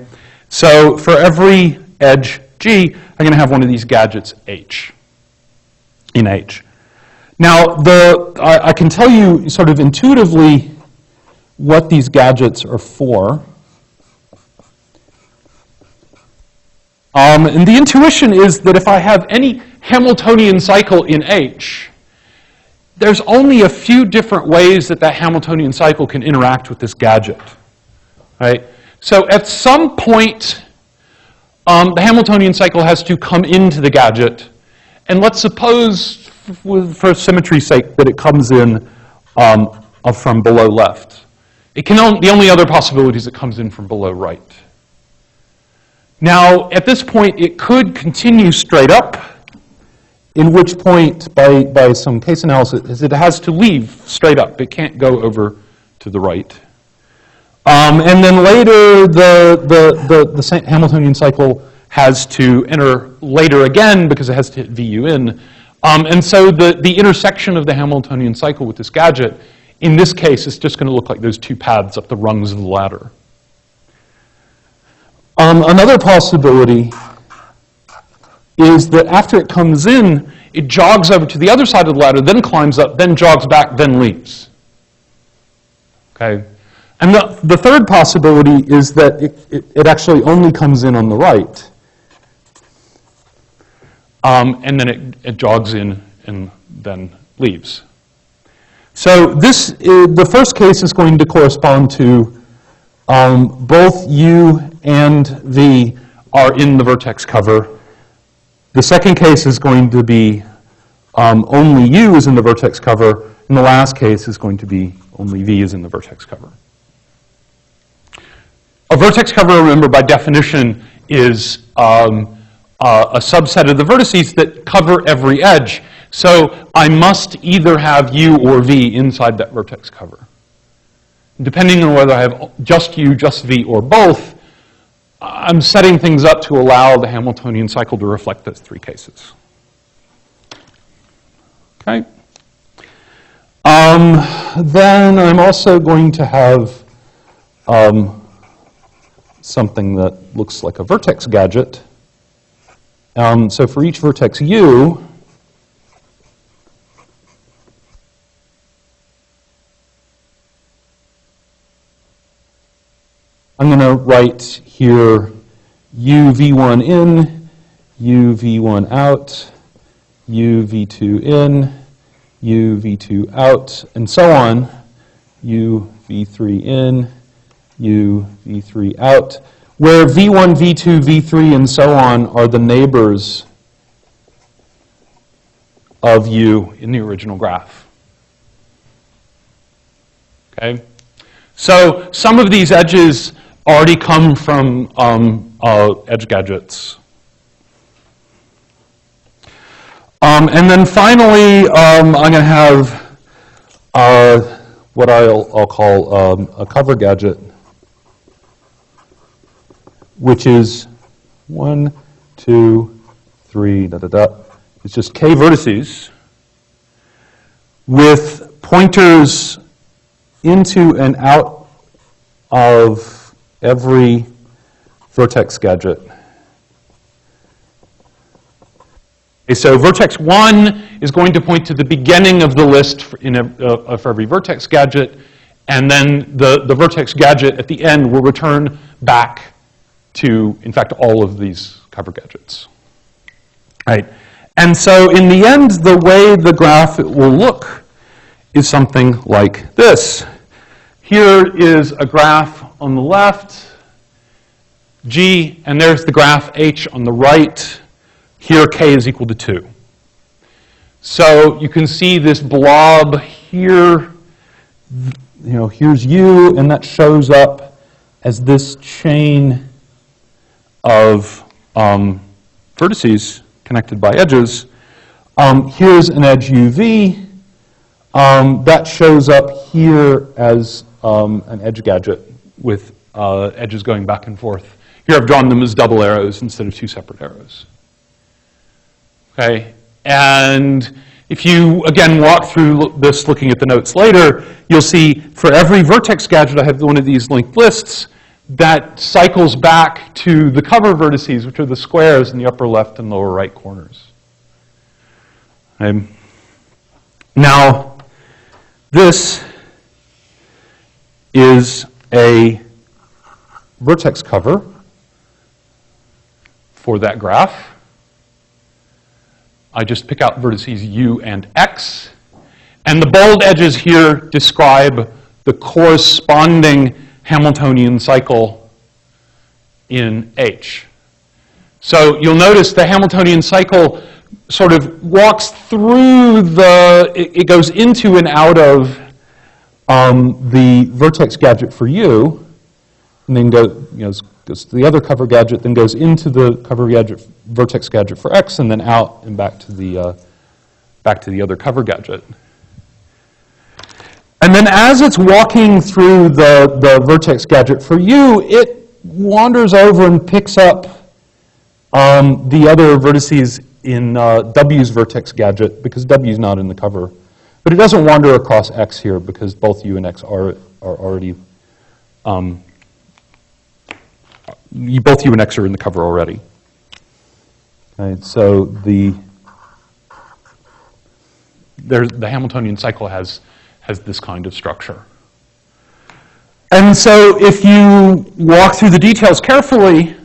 So for every edge G, I'm going to have one of these gadgets H, in H. Now, I can tell you sort of intuitively what these gadgets are for. And the intuition is that if I have any Hamiltonian cycle in H, there's only a few different ways that that Hamiltonian cycle can interact with this gadget. Right? So at some point, the Hamiltonian cycle has to come into the gadget. And let's suppose, for symmetry's sake, that it comes in from below left. The only other possibility is it comes in from below right. Now, at this point, it could continue straight up, in which point, by some case analysis, it has to leave straight up. It can't go over to the right. And then later, the Hamiltonian cycle has to enter later again because it has to hit VU in. And so the intersection of the Hamiltonian cycle with this gadget, in this case, is just going to look like those 2 paths up the rungs of the ladder. Another possibility is that after it comes in, it jogs over to the other side of the ladder, then climbs up, then jogs back, then leaves. Okay? And the third possibility is that it actually only comes in on the right. And then it jogs in and then leaves. So the first case is going to correspond to both U and V are in the vertex cover. The second case is going to be only U is in the vertex cover, and the last case is going to be only V is in the vertex cover. A vertex cover, remember, by definition, is a subset of the vertices that cover every edge. So I must either have U or V inside that vertex cover. Depending on whether I have just U, just V, or both, I'm setting things up to allow the Hamiltonian cycle to reflect those three cases. Okay. Then I'm also going to have something that looks like a vertex gadget. So for each vertex U, I'm going to write here U V1 in, U V1 out, U V2 in, U V2 out, and so on, U V3 in, U V3 out, where V1, V2, V3, and so on are the neighbors of U in the original graph. Okay? So some of these edges already come from edge gadgets. And then finally, I'm going to have what I'll call a cover gadget, which is 1, 2, 3, da, da, da. It's just k vertices with pointers into and out of every vertex gadget. Okay, so vertex 1 is going to point to the beginning of the list for every vertex gadget, and then the vertex gadget at the end will return back to, in fact, all of these cover gadgets. Right. And so in the end, the way the graph will look is something like this. Here is a graph on the left, G, and there's the graph H on the right. Here, K is equal to 2. So you can see this blob here. Here's U, and that shows up as this chain of vertices connected by edges. Here's an edge UV. That shows up here as an edge gadget with edges going back and forth. Here I've drawn them as double arrows instead of two separate arrows. Okay, and if you, again, walk through this looking at the notes later, you'll see for every vertex gadget I have one of these linked lists that cycles back to the cover vertices, which are the squares in the upper left and lower right corners. Okay. Now, this is a vertex cover for that graph. I just pick out vertices U and X, and the bold edges here describe the corresponding Hamiltonian cycle in H. So you'll notice the Hamiltonian cycle sort of walks through it goes into and out of the vertex gadget for U, and then goes to the other cover gadget, then goes into the cover gadget, vertex gadget for X, and then out and back to the other cover gadget. And then as it's walking through the vertex gadget for U, it wanders over and picks up the other vertices in W's vertex gadget, because W's not in the cover. But it doesn't wander across X here because both U and X are already, both U and X are in the cover already. Right, so the Hamiltonian cycle has this kind of structure. And so if you walk through the details carefully,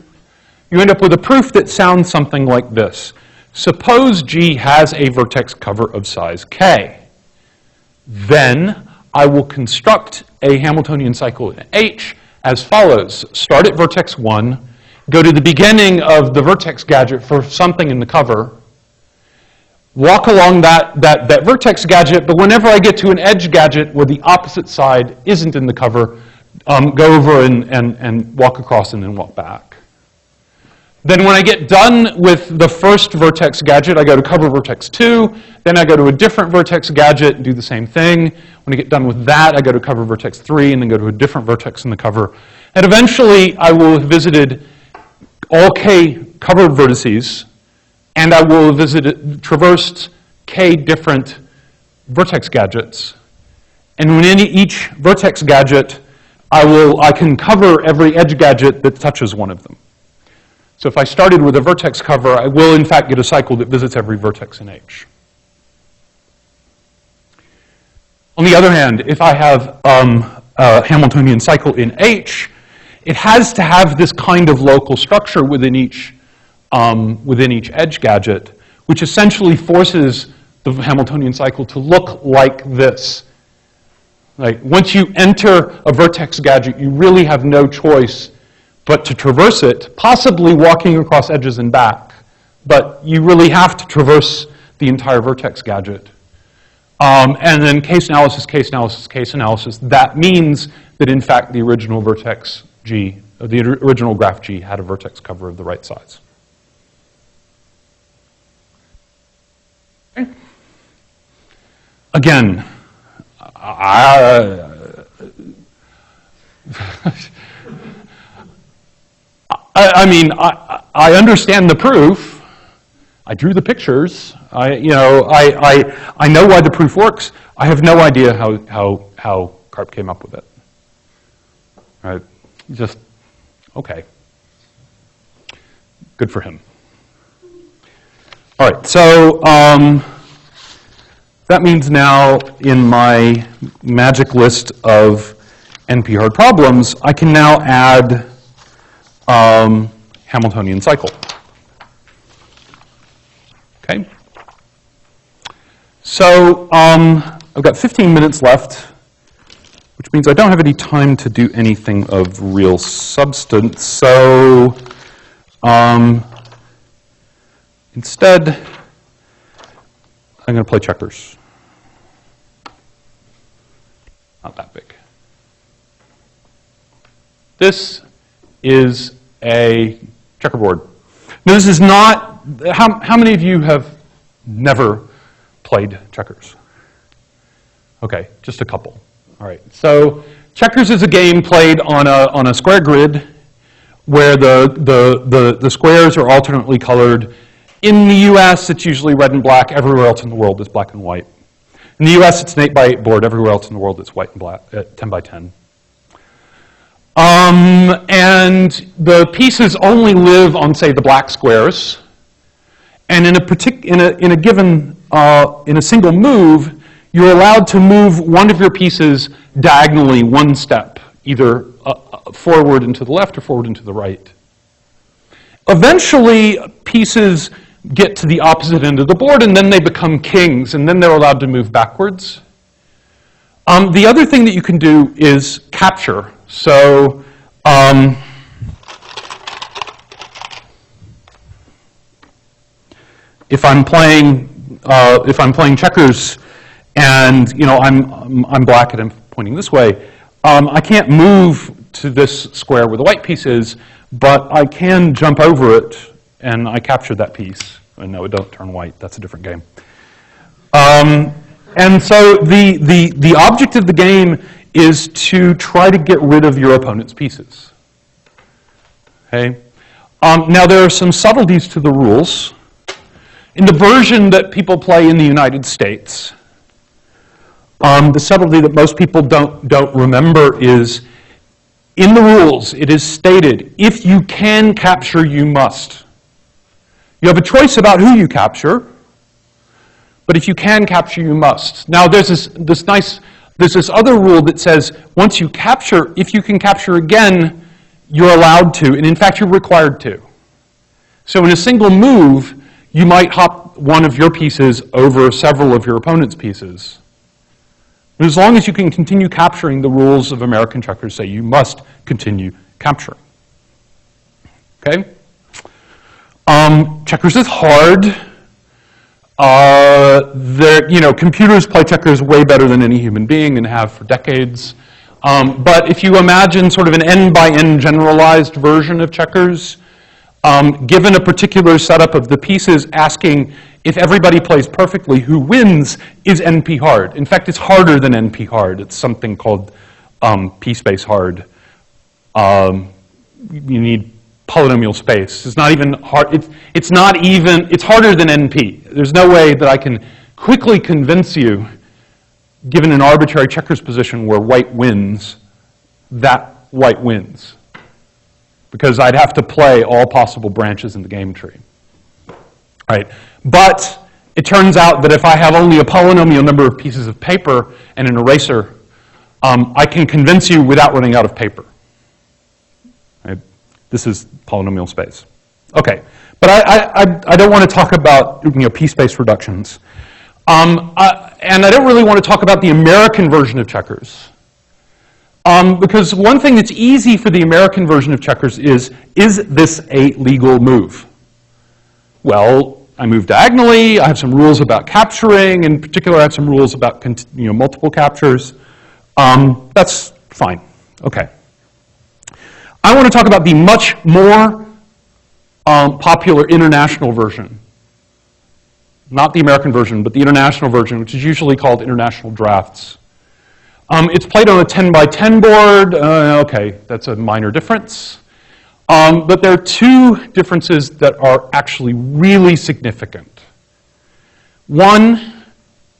you end up with a proof that sounds something like this. Suppose G has a vertex cover of size K. Then I will construct a Hamiltonian cycle in H as follows. Start at vertex 1, go to the beginning of the vertex gadget for something in the cover, walk along that vertex gadget, but whenever I get to an edge gadget where the opposite side isn't in the cover, go over and walk across and then walk back. Then when I get done with the first vertex gadget, I go to cover vertex 2. Then I go to a different vertex gadget and do the same thing. When I get done with that, I go to cover vertex 3 and then go to a different vertex in the cover. And eventually, I will have visited all k covered vertices, and I will have traversed k different vertex gadgets. And within each vertex gadget, I can cover every edge gadget that touches one of them. So if I started with a vertex cover, I will in fact get a cycle that visits every vertex in H. On the other hand, if I have a Hamiltonian cycle in H, it has to have this kind of local structure within each edge gadget, which essentially forces the Hamiltonian cycle to look like this. Like, once you enter a vertex gadget, you really have no choice but to traverse it, possibly walking across edges and back, but you really have to traverse the entire vertex gadget. And then case analysis, case analysis, case analysis. That means that, in fact, the original vertex G, the original graph G, had a vertex cover of the right size. Okay. Again, I mean, I understand the proof. I drew the pictures. I know why the proof works. I have no idea how Karp came up with it. Right? Just okay. Good for him. All right. So that means now in my magic list of NP-hard problems, I can now add Hamiltonian cycle. Okay. So I've got 15 minutes left, which means I don't have any time to do anything of real substance. So instead, I'm going to play checkers. Not that big. This is a checkerboard. Now, this is not, how many of you have never played checkers? Okay, just a couple. All right, so checkers is a game played on a square grid where the squares are alternately colored. In the US, it's usually red and black. Everywhere else in the world, it's black and white. In the US, it's an 8x8 board. Everywhere else in the world, it's white and black, 10x10. And the pieces only live on, say, the black squares. And in a single move, you're allowed to move one of your pieces diagonally one step, either forward and to the left or forward and to the right. Eventually, pieces get to the opposite end of the board, and then they become kings, and then they're allowed to move backwards. The other thing that you can do is capture. So if I'm playing checkers, and I'm black and I'm pointing this way, I can't move to this square where the white piece is, but I can jump over it, and I capture that piece. And no, it don't turn white. That's a different game. And so the object of the game is to try to get rid of your opponent's pieces. Okay. Now there are some subtleties to the rules. In the version that people play in the United States, the subtlety that most people don't remember is, in the rules, it is stated, if you can capture, you must. You have a choice about who you capture, but if you can capture, you must. Now, there's this other rule that says, once you capture, if you can capture again, you're allowed to, and in fact, you're required to. So in a single move, you might hop one of your pieces over several of your opponent's pieces. But as long as you can continue capturing, the rules of American checkers say you must continue capturing. Okay? Checkers is hard. Computers play checkers way better than any human being and have for decades. But if you imagine sort of an n by n generalized version of checkers, given a particular setup of the pieces, asking if everybody plays perfectly, who wins is NP-hard. In fact, it's harder than NP-hard. It's something called P-space hard. You need polynomial space. It's not even hard. It's harder than NP. There's no way that I can quickly convince you, given an arbitrary checkers position where white wins, that white wins. Because I'd have to play all possible branches in the game tree. Right? But it turns out that if I have only a polynomial number of pieces of paper and an eraser, I can convince you without running out of paper. Right? This is polynomial space. Okay, but I don't want to talk about p-space reductions. And I don't really want to talk about the American version of checkers. Because one thing that's easy for the American version of checkers is this a legal move? Well, I move diagonally, I have some rules about capturing, in particular I have some rules about multiple captures. That's fine, okay. I want to talk about the much more popular international version. Not the American version, but the international version, which is usually called international draughts. It's played on a 10 by 10 board. Okay, that's a minor difference. But there are two differences that are actually really significant. One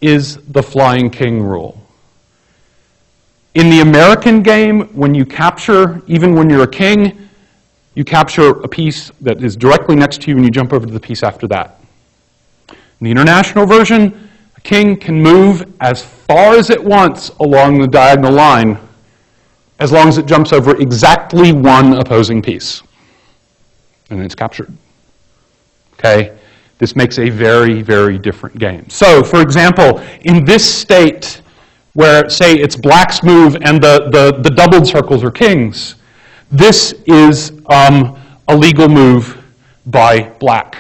is the flying king rule. In the American game, when you capture, even when you're a king, you capture a piece that is directly next to you and you jump over to the piece after that. In the international version, a king can move as far as it wants along the diagonal line as long as it jumps over exactly one opposing piece. And it's captured. Okay? This makes a very, very different game. So, for example, in this state where, say, it's black's move and the doubled circles are kings, this is a legal move by black.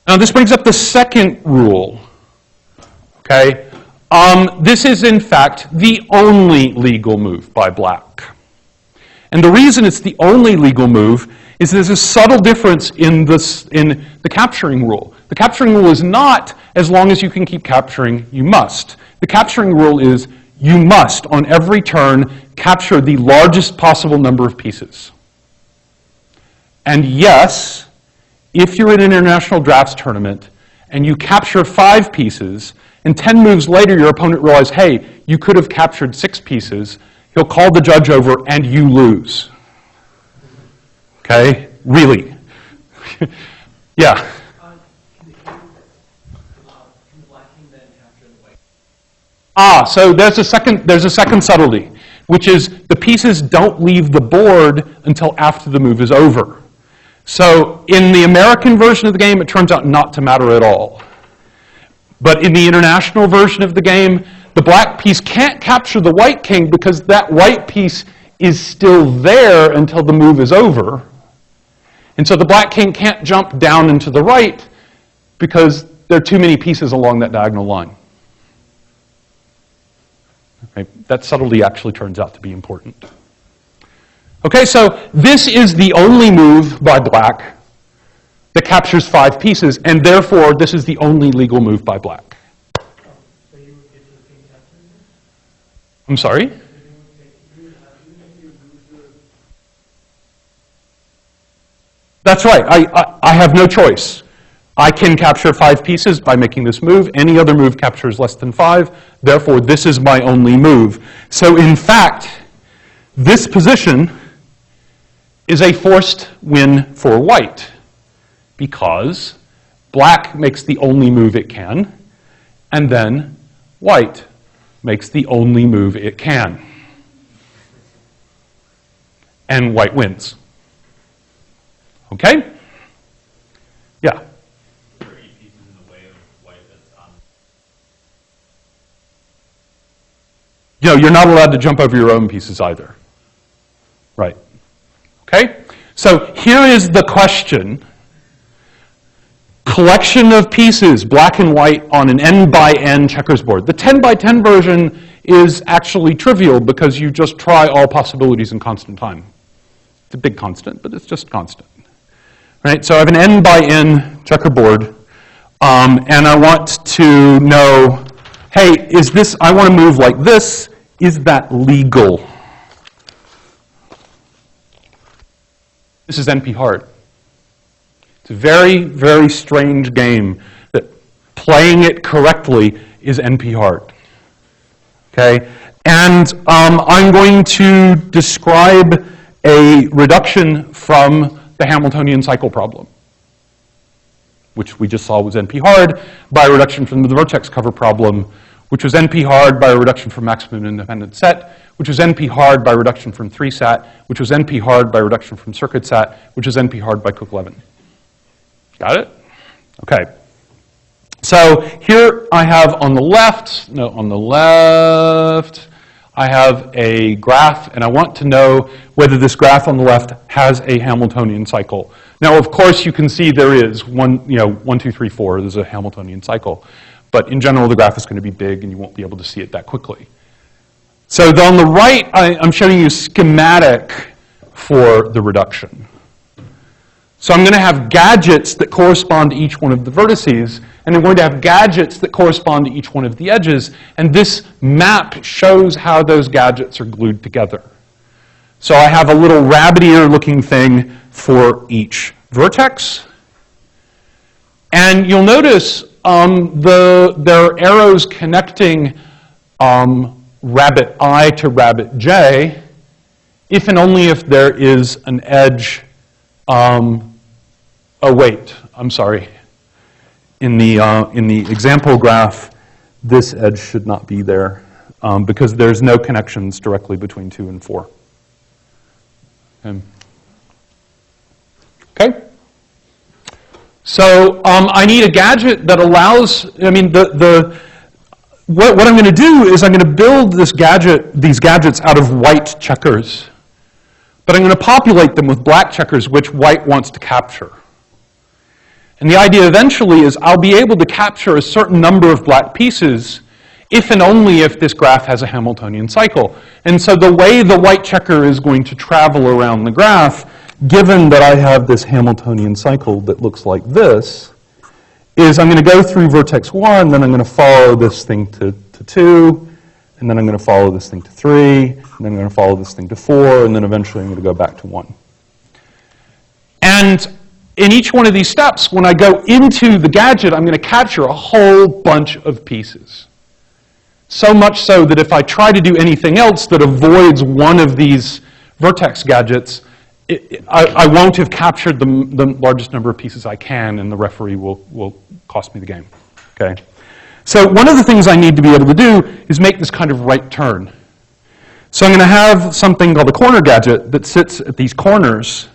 Now, this brings up the second rule. Okay? This is, in fact, the only legal move by black. And the reason it's the only legal move is there's a subtle difference in the capturing rule. The capturing rule is not, as long as you can keep capturing, you must. The capturing rule is, you must, on every turn, capture the largest possible number of pieces. And yes, if you're in an international drafts tournament and you capture 5 pieces, and 10 moves later your opponent realizes, hey, you could have captured 6 pieces, he'll call the judge over and you lose. Okay? Really. Yeah. So there's a second subtlety, which is the pieces don't leave the board until after the move is over. So in the American version of the game, it turns out not to matter at all. But in the international version of the game, the black piece can't capture the white king because that white piece is still there until the move is over. And so the black king can't jump down and to the right because there are too many pieces along that diagonal line. Okay, that subtlety actually turns out to be important. Okay, so this is the only move by black that captures 5 pieces, and therefore this is the only legal move by black.
So you would get to the king capturing this?
I'm sorry? That's right. I have no choice. I can capture 5 pieces by making this move. Any other move captures less than 5. Therefore, this is my only move. So in fact, this position is a forced win for white because black makes the only move it can, and then white makes the only move it can. And white wins. Okay? Yeah? No, you're not allowed to jump over your own pieces either. Right. Okay? So here is the question. Collection of pieces, black and white, on an n by n checkers board. The 10 by 10 version is actually trivial because you just try all possibilities in constant time. It's a big constant, but it's just constant. Right? So I have an n by n checkerboard, and I want to know, hey, is this, I want to move like this, is that legal? This is NP-hard. It's a very, very strange game that playing it correctly is NP-hard. Okay? And I'm going to describe a reduction from the Hamiltonian cycle problem, which we just saw was NP-hard, by a reduction from the vertex cover problem, which was NP-hard by a reduction from maximum independent set, which was NP-hard by reduction from 3-sat, which was NP-hard by reduction from circuit-sat, which is NP-hard by Cook-Levin. Got it? Okay. So here I have on the left, I have a graph, and I want to know whether this graph on the left has a Hamiltonian cycle. Now, of course, you can see there is 1, 2, 3, 4. There's a Hamiltonian cycle. But in general, the graph is going to be big, and you won't be able to see it that quickly. So on the right, I'm showing you a schematic for the reduction. So I'm going to have gadgets that correspond to each one of the vertices, and I'm going to have gadgets that correspond to each one of the edges, and this map shows how those gadgets are glued together. So I have a little rabbit ear looking thing for each vertex, and you'll notice there are arrows connecting rabbit I to rabbit J if and only if there is an edge. Oh wait, I'm sorry. In the example graph, this edge should not be there because there's no connections directly between 2 and 4. Okay. So I need a gadget that allows. I mean, what I'm going to do is I'm going to build these gadgets out of white checkers. But I'm going to populate them with black checkers, which white wants to capture. And the idea eventually is I'll be able to capture a certain number of black pieces if and only if this graph has a Hamiltonian cycle. And so the way the white checker is going to travel around the graph, given that I have this Hamiltonian cycle that looks like this, is I'm going to go through vertex 1, then I'm going to follow this thing to 2, and then I'm going to follow this thing to 3, and then I'm going to follow this thing to 4, and then eventually I'm going to go back to 1. And in each one of these steps, when I go into the gadget, I'm going to capture a whole bunch of pieces. So much so that if I try to do anything else that avoids one of these vertex gadgets, I won't have captured the largest number of pieces I can, and the referee will cost me the game. Okay? So one of the things I need to be able to do is make this kind of right turn. So I'm going to have something called a corner gadget that sits at these corners,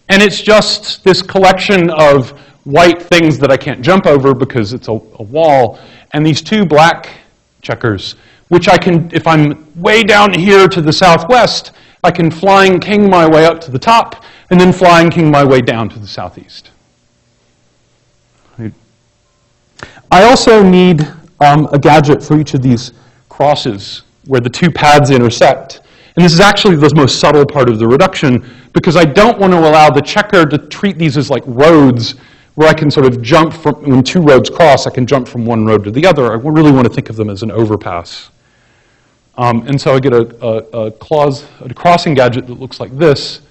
and it's just this collection of white things that I can't jump over because it's a wall, and these 2 black checkers, which I can, if I'm way down here to the southwest, I can flying king my way up to the top, and then flying king my way down to the southeast. I also need a gadget for each of these crosses where the 2 paths intersect. And this is actually the most subtle part of the reduction because I don't want to allow the checker to treat these as like roads where I can sort of jump from, when 2 roads cross, I can jump from one road to the other. I really want to think of them as an overpass. And so I get a crossing gadget that looks like this.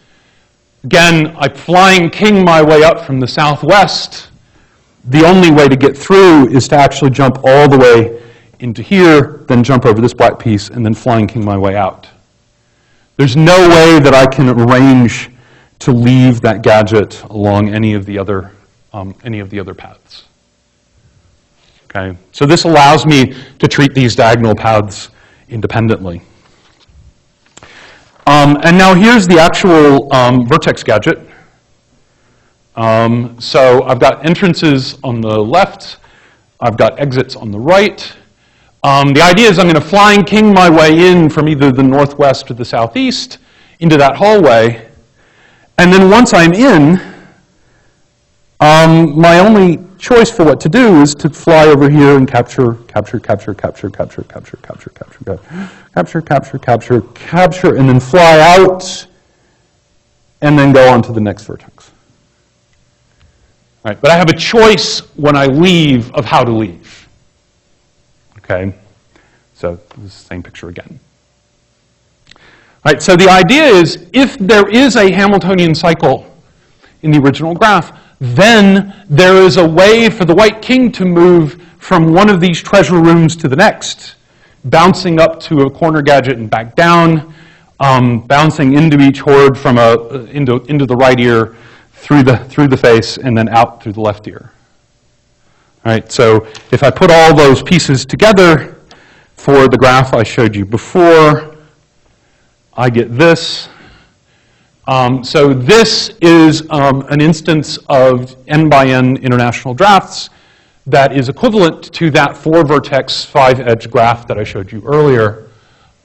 Again, I'm flying king my way up from the southwest. The only way to get through is to actually jump all the way into here, then jump over this black piece, and then flying king my way out. There's no way that I can arrange to leave that gadget along any of the other paths. Okay, so this allows me to treat these diagonal paths independently. And now here's the actual vertex gadget. So I've got entrances on the left, I've got exits on the right. The idea is I'm going to flying king my way in from either the northwest or the southeast into that hallway. And then once I'm in, my only choice for what to do is to fly over here and capture, and then fly out and then go on to the next vertex. Right, but I have a choice when I leave of how to leave. Okay, so this is the same picture again. All right, so the idea is if there is a Hamiltonian cycle in the original graph, then there is a way for the white king to move from one of these treasure rooms to the next, bouncing up to a corner gadget and back down, bouncing into each horde from into the right ear, through the face, and then out through the left ear. All right, so if I put all those pieces together for the graph I showed you before, I get this. So this is an instance of n by n international drafts that is equivalent to that 4-vertex, 5-edge graph that I showed you earlier.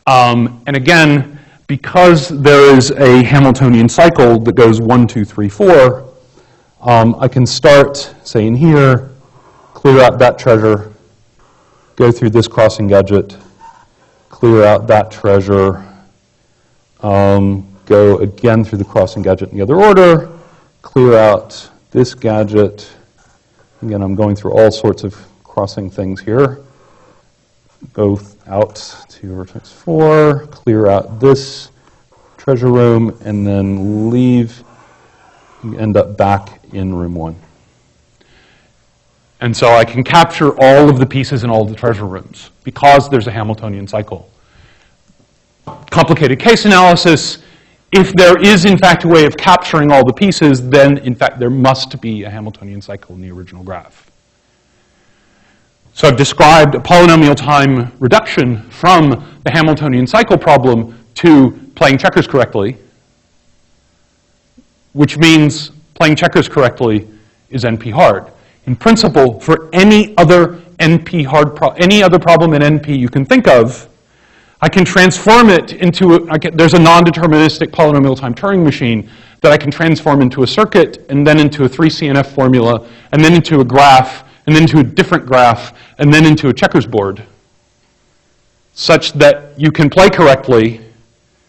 And again, because there is a Hamiltonian cycle that goes 1, 2, 3, 4, I can start, say, in here, clear out that treasure, go through this crossing gadget, clear out that treasure, go again through the crossing gadget in the other order, clear out this gadget. Again, I'm going through all sorts of crossing things here. Go out to vertex 4, clear out this treasure room, and then leave. You end up back in room 1. And so I can capture all of the pieces in all of the treasure rooms because there's a Hamiltonian cycle. Complicated case analysis. If there is, in fact, a way of capturing all the pieces, then, in fact, there must be a Hamiltonian cycle in the original graph. So I've described a polynomial time reduction from the Hamiltonian cycle problem to playing checkers correctly, which means playing checkers correctly is NP-hard. In principle, for any other any other problem in NP you can think of, I can transform it into, there's a non-deterministic polynomial time Turing machine that I can transform into a circuit, and then into a 3CNF formula, and then into a graph, and then into a different graph, and then into a checkers board, such that you can play correctly,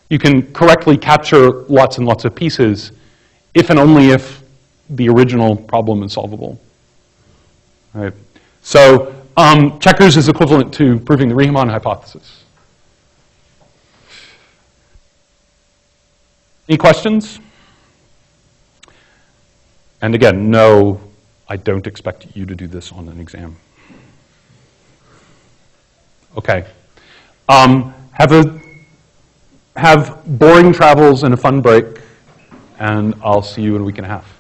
you can correctly capture lots and lots of pieces, if and only if the original problem is solvable. All right. So checkers is equivalent to proving the Riemann hypothesis. Any questions? And again, no, I don't expect you to do this on an exam. Okay. Have boring travels and a fun break, and I'll see you in a week and a half.